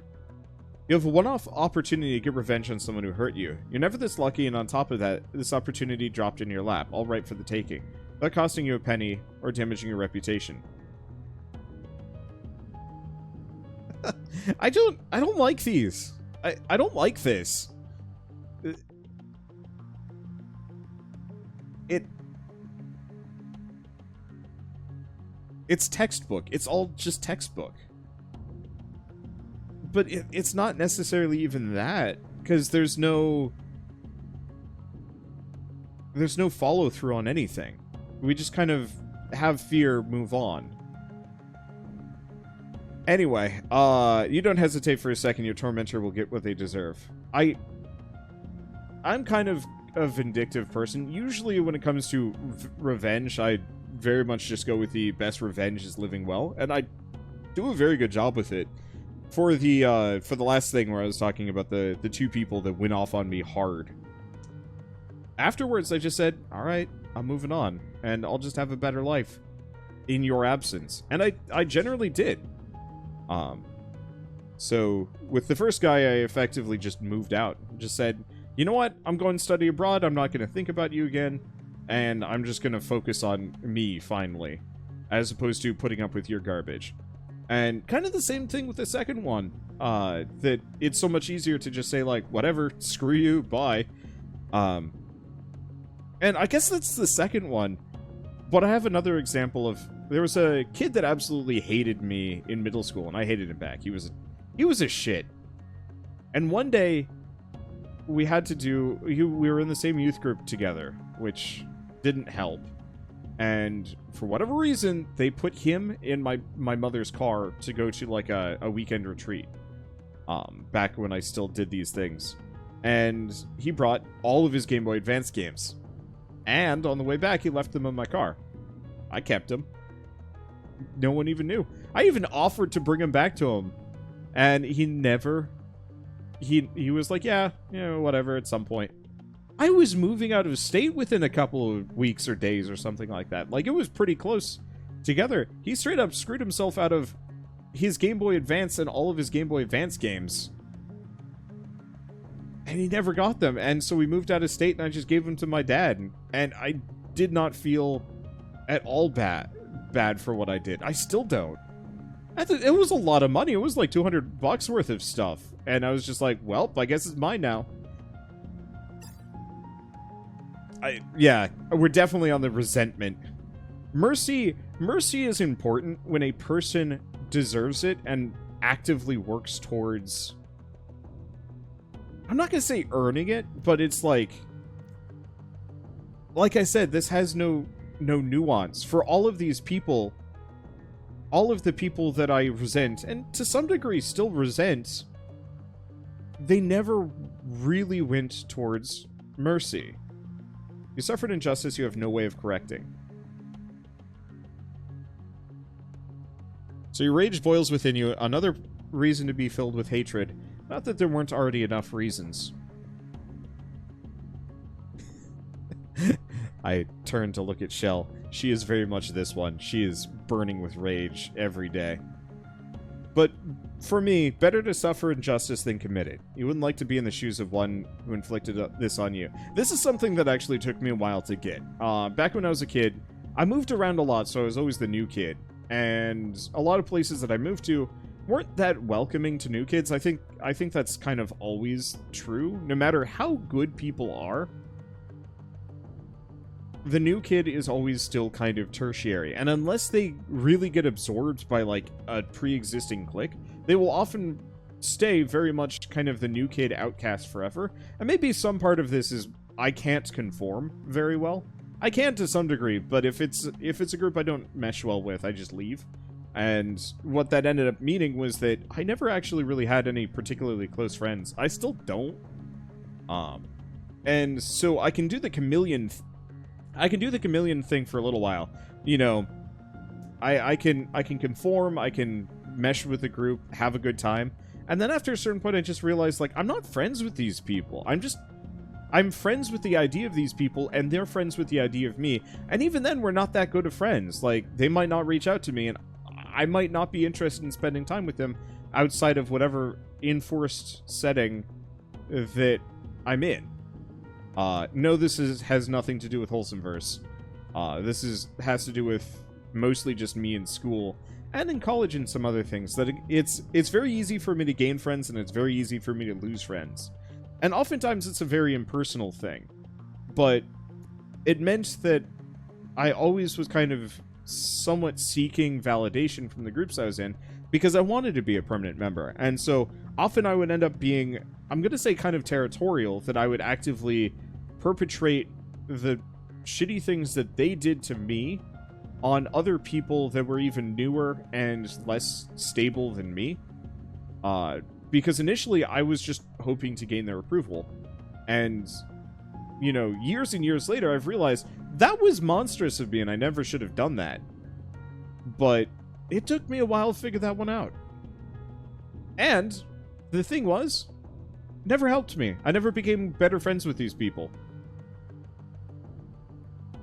Speaker 1: You have a one-off opportunity to get revenge on someone who hurt you. You're never this lucky, and on top of that, this opportunity dropped in your lap, all right for the taking, without costing you a penny or damaging your reputation. I don't like these. I don't like this. It's textbook. It's all just textbook. but it's not necessarily even that, because there's no follow through on anything. We just kind of have fear, move on. Anyway, you don't hesitate for a second. Your tormentor will get what they deserve. I'm kind of a vindictive person. Usually when it comes to revenge, I very much just go with the best revenge is living well, and I do a very good job with it. For the last thing where I was talking about the two people that went off on me hard. Afterwards, I just said, all right, I'm moving on, and I'll just have a better life in your absence. And I generally did. So with the first guy, I effectively just moved out. Just said, you know what? I'm going to study abroad. I'm not going to think about you again. And I'm just going to focus on me, finally. As opposed to putting up with your garbage. And kind of the same thing with the second one. That it's so much easier to just say, like, whatever, screw you, bye. And I guess that's the second one. But I have another example of... There was a kid that absolutely hated me in middle school, and I hated him back. He was a shit. And one day, we had to do... We were in the same youth group together, which didn't help. And for whatever reason, they put him in my mother's car to go to, like, a weekend retreat. Back when I still did these things. And he brought all of his Game Boy Advance games. And on the way back, he left them in my car. I kept them. No one even knew. I even offered to bring him back to him. And he never... He was like, yeah, you know, whatever, at some point. I was moving out of state within a couple of weeks or days or something like that. Like, it was pretty close together. He straight up screwed himself out of his Game Boy Advance and all of his Game Boy Advance games. And he never got them. And so we moved out of state, and I just gave them to my dad. And I did not feel at all bad for what I did. I still don't. It was a lot of money. It was like $200 worth of stuff. And I was just like, well, I guess it's mine now. Yeah, we're definitely on the resentment. Mercy is important when a person deserves it and actively works towards... I'm not going to say earning it, but it's like I said, this has no nuance. For all of these people, all of the people that I resent, and to some degree still resent, they never really went towards mercy. You suffered injustice you have no way of correcting. So your rage boils within you, another reason to be filled with hatred. Not that there weren't already enough reasons. I turn to look at Shell. She is very much this one. She is burning with rage every day. But for me, better to suffer injustice than commit it. You wouldn't like to be in the shoes of one who inflicted this on you. This is something that actually took me a while to get. Back when I was a kid, I moved around a lot, so I was always the new kid. And a lot of places that I moved to weren't that welcoming to new kids. I think that's kind of always true. No matter how good people are, the new kid is always still kind of tertiary. And unless they really get absorbed by, like, a pre-existing clique, they will often stay very much kind of the new kid outcast forever. And maybe some part of this is I can't conform very well. I can to some degree, but if it's a group I don't mesh well with, I just leave. And what that ended up meaning was that I never actually really had any particularly close friends. I still don't. And so I can do the chameleon thing for a little while. You know, I can conform, I can mesh with the group, have a good time. And then after a certain point I just realized, like, I'm not friends with these people. I'm friends with the idea of these people, and they're friends with the idea of me. And even then, we're not that good of friends. Like, they might not reach out to me, and I might not be interested in spending time with them outside of whatever enforced setting that I'm in. No, this has nothing to do with Wholesome Verse. This has to do with mostly just me in school and in college and some other things. That it's very easy for me to gain friends, and it's very easy for me to lose friends. And oftentimes it's a very impersonal thing. But it meant that I always was kind of somewhat seeking validation from the groups I was in, because I wanted to be a permanent member. And so often I would end up being, I'm going to say kind of territorial, that I would actively perpetrate the shitty things that they did to me on other people that were even newer and less stable than me. Because initially I was just hoping to gain their approval. And, you know, years and years later, I've realized that was monstrous of me and I never should have done that. But it took me a while to figure that one out. And the thing was, it never helped me. I never became better friends with these people.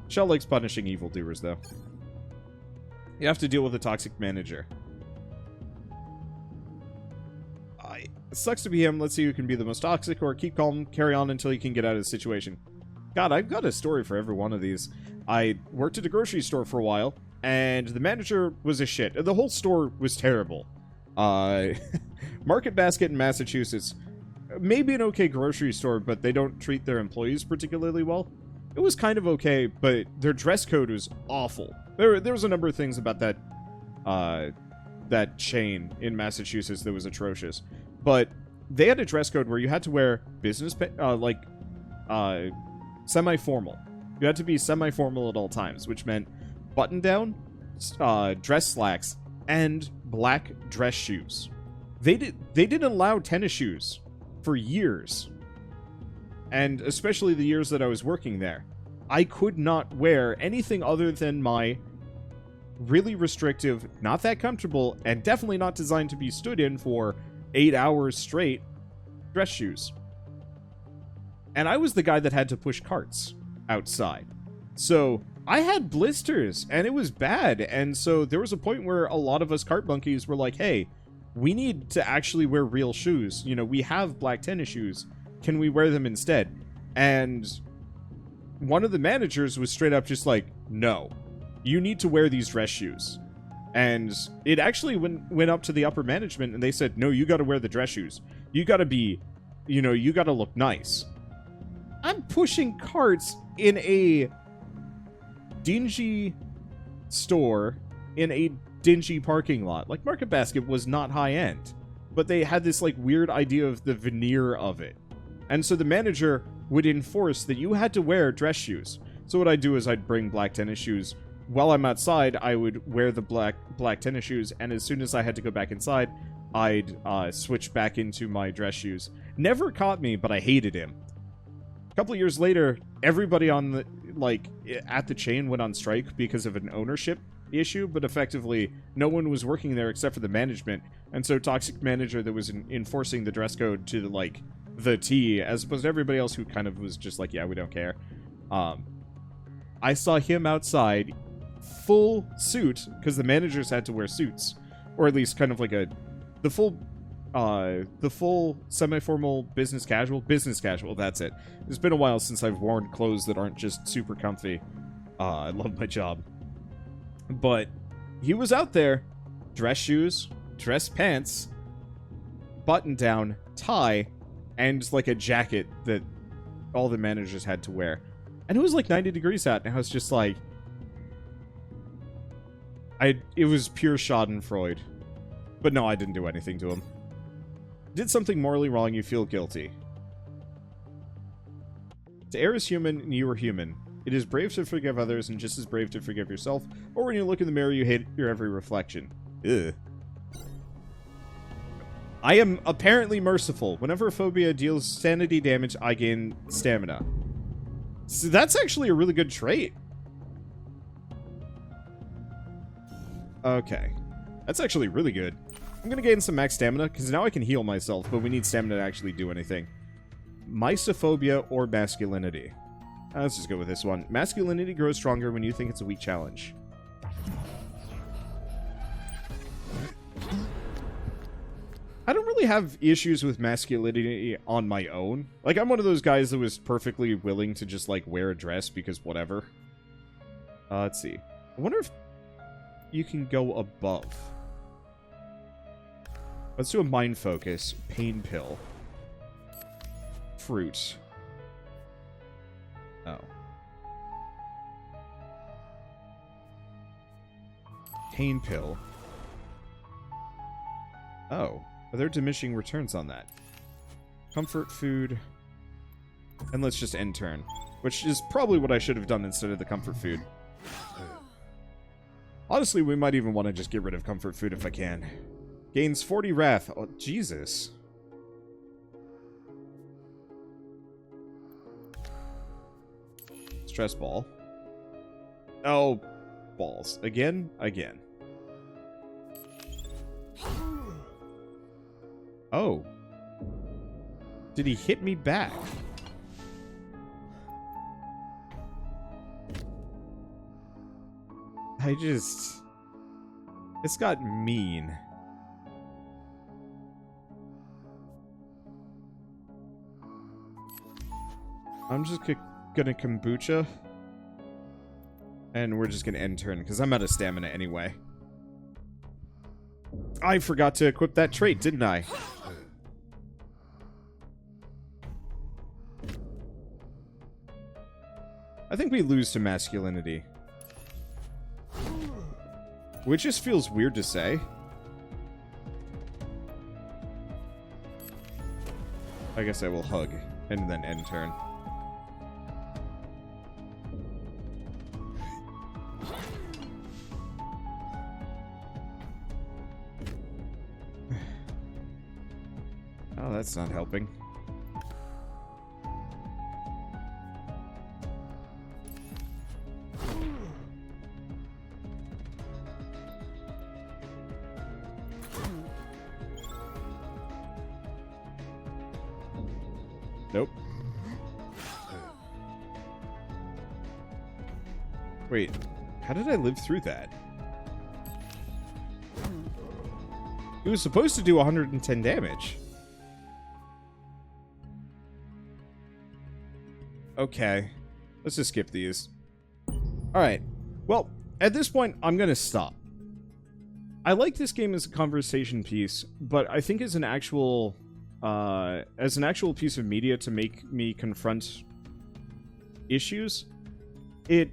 Speaker 1: Shell likes punishing evildoers, though. You have to deal with a toxic manager. It sucks to be him. Let's see who can be the most toxic, or keep calm, carry on until you can get out of the situation. God, I've got a story for every one of these. I worked at a grocery store for a while, and the manager was a shit. The whole store was terrible. Market Basket in Massachusetts. Maybe an okay grocery store, but they don't treat their employees particularly well. It was kind of okay, but their dress code was awful. There was a number of things about that chain in Massachusetts that was atrocious. But they had a dress code where you had to wear semi-formal. You had to be semi-formal at all times, which meant button-down, dress slacks, and black dress shoes. They didn't allow tennis shoes for years. And especially the years that I was working there. I could not wear anything other than my really restrictive, not that comfortable, and definitely not designed to be stood in for 8 hours straight dress shoes. And I was the guy that had to push carts outside. So I had blisters, and it was bad. And so there was a point where a lot of us cart monkeys were like, hey, we need to actually wear real shoes. You know, we have black tennis shoes. Can we wear them instead? And one of the managers was straight up just like, no, you need to wear these dress shoes. And it actually went up to the upper management, and they said, no, you got to wear the dress shoes. You got to be, you know, you got to look nice. I'm pushing carts in a dingy store in a dingy parking lot. Like, Market Basket was not high-end, but they had this, like, weird idea of the veneer of it. And so the manager would enforce that you had to wear dress shoes. So what I'd do is I'd bring black tennis shoes. While I'm outside, I would wear the black tennis shoes, and as soon as I had to go back inside, I'd switch back into my dress shoes. Never caught me, but I hated him. A couple of years later, everybody on the at the chain went on strike because of an ownership issue, but effectively no one was working there except for the management, and so toxic manager that was enforcing the dress code to the T, as opposed to everybody else who kind of was just like, yeah, we don't care. I saw him outside, full suit, because the managers had to wear suits, or at least kind of like the full semi-formal business casual, that's it. It's been a while since I've worn clothes that aren't just super comfy. I love my job. But he was out there, dress shoes, dress pants, button down, tie, and like a jacket that all the managers had to wear. And it was like 90 degrees out, and I was just like, it was pure schadenfreude. But no, I didn't do anything to him. Did something morally wrong, you feel guilty. To err is human, and you are human. It is brave to forgive others, and just as brave to forgive yourself, or when you look in the mirror, you hate your every reflection. Ugh. I am apparently merciful. Whenever a phobia deals sanity damage, I gain stamina. So that's actually a really good trait. Okay. That's actually really good. I'm gonna gain some max stamina, because now I can heal myself, but we need stamina to actually do anything. Mysophobia or masculinity. Let's just go with this one. Masculinity grows stronger when you think it's a weak challenge. I don't really have issues with masculinity on my own. Like, I'm one of those guys that was perfectly willing to just, like, wear a dress because whatever. Let's see. I wonder if you can go above. Let's do a mind focus. Pain pill. Fruit. Oh. Pain pill. Oh. Are there diminishing returns on that? Comfort food. And let's just end turn. Which is probably what I should have done instead of the comfort food. Honestly, we might even want to just get rid of comfort food if I can. Gains 40 wrath. Oh, Jesus. Stress ball. Oh, balls. Again? Again. Oh. Did he hit me back? It's got mean. I'm just gonna kombucha. And we're just gonna end turn, because I'm out of stamina anyway. I forgot to equip that trait, didn't I? I think we lose to masculinity. Which just feels weird to say. I guess I will hug, and then end turn. Oh, that's not helping. Nope. Wait, how did I live through that? It was supposed to do 110 damage. Okay. Let's just skip these. Alright. Well, at this point, I'm gonna stop. I like this game as a conversation piece, but I think as an actual piece of media to make me confront issues, it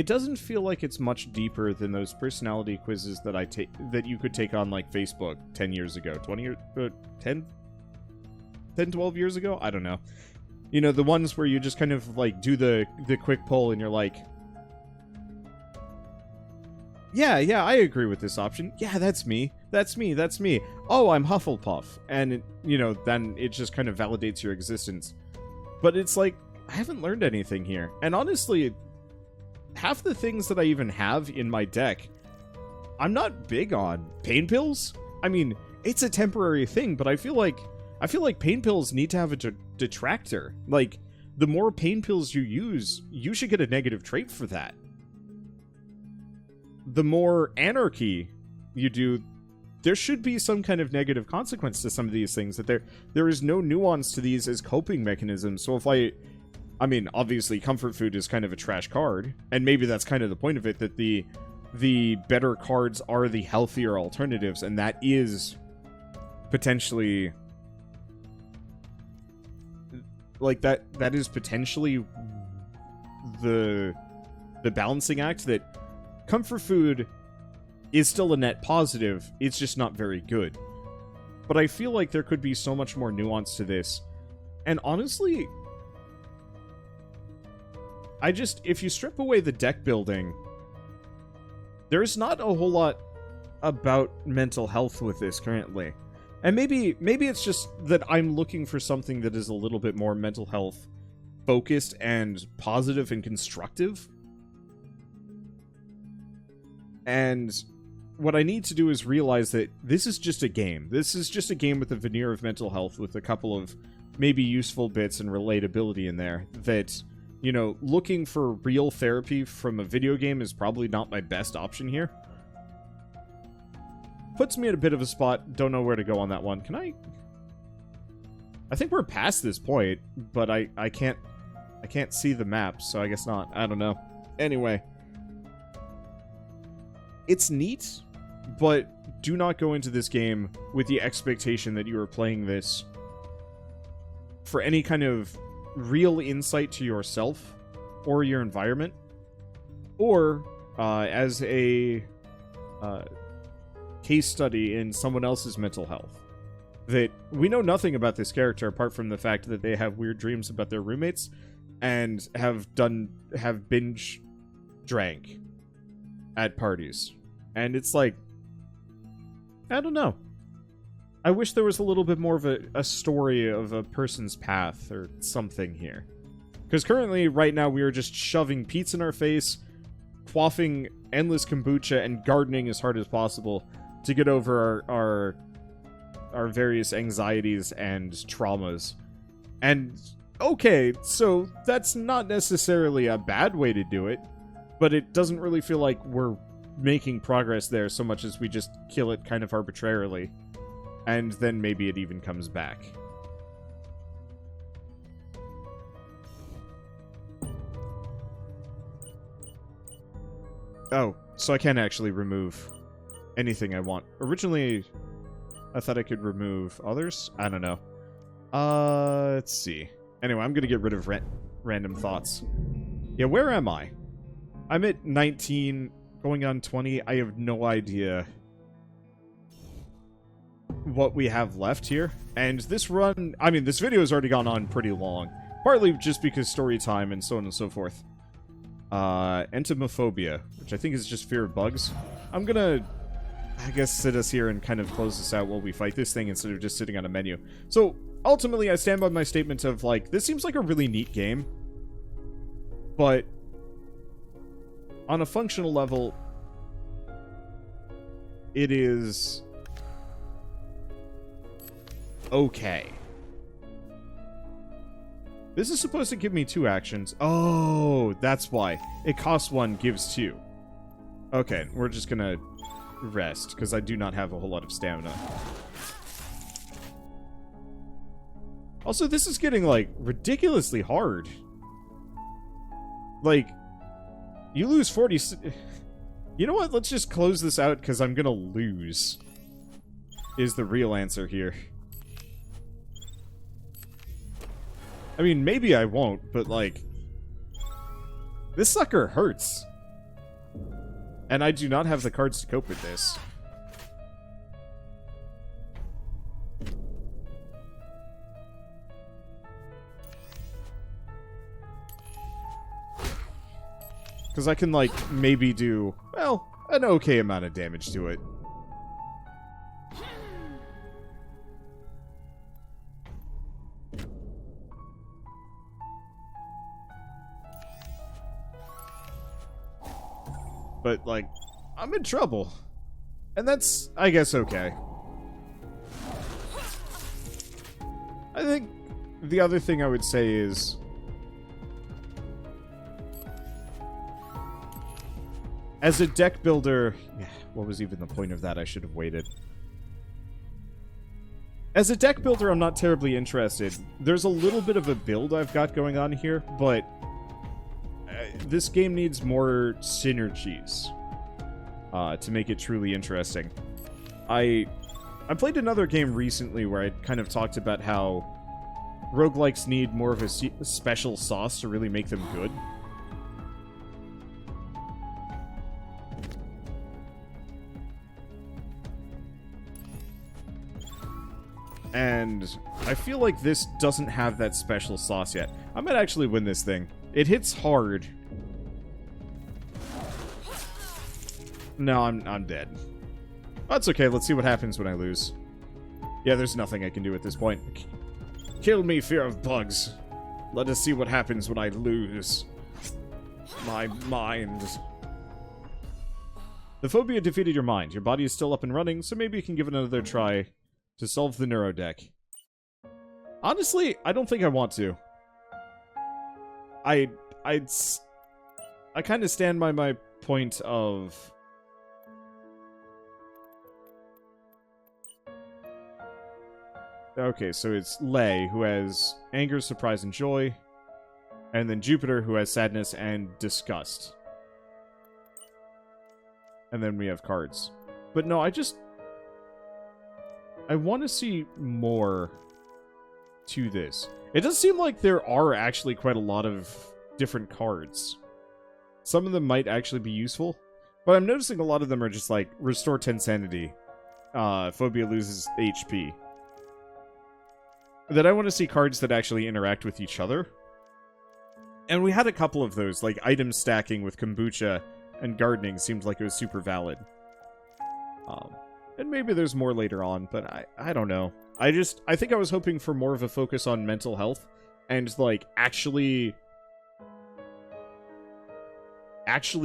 Speaker 1: doesn't feel like it's much deeper than those personality quizzes that you could take on like Facebook 10 years ago, 12 years ago? I don't know. You know, the ones where you just kind of like do the quick poll and you're like, yeah, I agree with this option. Yeah, that's me. That's me. Oh, I'm Hufflepuff. And, then it just kind of validates your existence. But it's like, I haven't learned anything here. And honestly, half the things that I even have in my deck, I'm not big on. Pain pills? I mean, it's a temporary thing, but I feel like pain pills need to have a detractor. Like, the more pain pills you use, you should get a negative trait for that. The more anarchy you do, there should be some kind of negative consequence to some of these things, that there is no nuance to these as coping mechanisms. So if I mean, obviously comfort food is kind of a trash card, and maybe that's kind of the point of it, that the better cards are the healthier alternatives, and that is potentially like that is potentially the balancing act, that comfort food is still a net positive, it's just not very good. But I feel like there could be so much more nuance to this. And honestly, if you strip away the deck building, there's not a whole lot about mental health with this currently. And maybe it's just that I'm looking for something that is a little bit more mental health focused and positive and constructive. And what I need to do is realize that this is just a game. This is just a game with a veneer of mental health, with a couple of maybe useful bits and relatability in there, that, looking for real therapy from a video game is probably not my best option here. Puts me at a bit of a spot. Don't know where to go on that one. Can I think we're past this point, but I can't see the map, so I guess not. I don't know. Anyway, it's neat, but do not go into this game with the expectation that you are playing this for any kind of real insight to yourself or your environment, or as a case study in someone else's mental health. That we know nothing about this character apart from the fact that they have weird dreams about their roommates and have binge drank at parties. And it's like, I don't know. I wish there was a little bit more of a story of a person's path or something here. Because currently, right now, we are just shoving pizza in our face, quaffing endless kombucha, and gardening as hard as possible to get over our various anxieties and traumas. And, okay, so that's not necessarily a bad way to do it, but it doesn't really feel like we're making progress there so much as we just kill it kind of arbitrarily. And then maybe it even comes back. Oh, so I can actually remove anything I want. Originally, I thought I could remove others? I don't know. Let's see. Anyway, I'm gonna get rid of random thoughts. Yeah, where am I? I'm at 19, going on 20. I have no idea what we have left here. And this run, I mean, this video has already gone on pretty long. Partly just because story time and so on and so forth. Entomophobia, which I think is just fear of bugs. I'm gonna, I guess, sit us here and kind of close this out while we fight this thing instead of just sitting on a menu. So, ultimately, I stand by my statement of, like, this seems like a really neat game. But, on a functional level, it is okay. This is supposed to give me 2 actions. Oh, that's why. It costs 1, gives 2. Okay, we're just gonna rest, because I do not have a whole lot of stamina. Also, this is getting, like, ridiculously hard. Like, you lose 40... You know what? Let's just close this out, because I'm gonna lose. Is the real answer here. I mean, maybe I won't, but, like... This sucker hurts. And I do not have the cards to cope with this. Because I can, like, maybe do, well, an okay amount of damage to it. But, like, I'm in trouble. And that's, I guess, okay. I think the other thing I would say is... As a deck builder... Yeah, what was even the point of that? I should have waited. As a deck builder, I'm not terribly interested. There's a little bit of a build I've got going on here, but... this game needs more synergies to make it truly interesting. I played another game recently where I kind of talked about how roguelikes need more of a special sauce to really make them good. And I feel like this doesn't have that special sauce yet. I might actually win this thing. It hits hard. No, I'm dead. That's okay, let's see what happens when I lose. Yeah, there's nothing I can do at this point. Kill me, fear of bugs. Let us see what happens when I lose. My mind. The phobia defeated your mind. Your body is still up and running, so maybe you can give it another try to solve the Neurodeck. Honestly, I don't think I want to. I kind of stand by my point of... Okay, so it's Lei, who has anger, surprise, and joy. And then Jupiter, who has sadness and disgust. And then we have cards. But no, I want to see more to this. It does seem like there are actually quite a lot of different cards. Some of them might actually be useful, but I'm noticing a lot of them are just like, restore 10 sanity, phobia loses HP. That I want to see cards that actually interact with each other. And we had a couple of those, like item stacking with kombucha and gardening seemed like it was super valid. And maybe there's more later on, but I don't know. I think I was hoping for more of a focus on mental health and, like, actually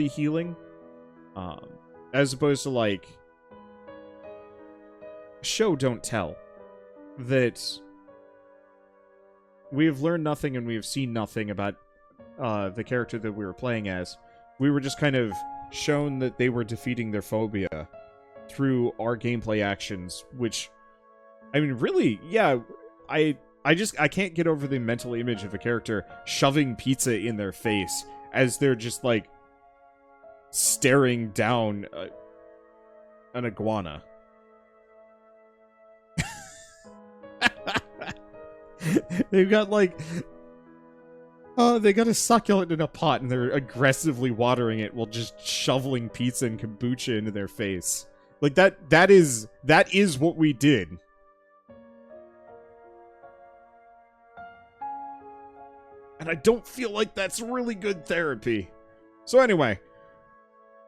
Speaker 1: healing. As opposed to, like, show, don't tell. That we have learned nothing and we have seen nothing about the character that we were playing as. We were just kind of shown that they were defeating their phobia through our gameplay actions, which, I mean, really, yeah, I can't get over the mental image of a character shoving pizza in their face as they're just, like, staring down an iguana. They've got, like, they got a succulent in a pot and they're aggressively watering it while just shoveling pizza and kombucha into their face. Like, that is what we did. And I don't feel like that's really good therapy. So anyway,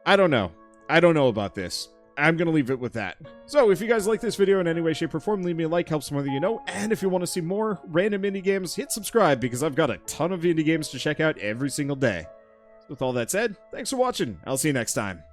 Speaker 1: I don't know. I don't know about this. I'm going to leave it with that. So, if you guys like this video in any way, shape, or form, leave me a like, helps some other you know. And if you want to see more random indie games, hit subscribe, because I've got a ton of indie games to check out every single day. With all that said, thanks for watching. I'll see you next time.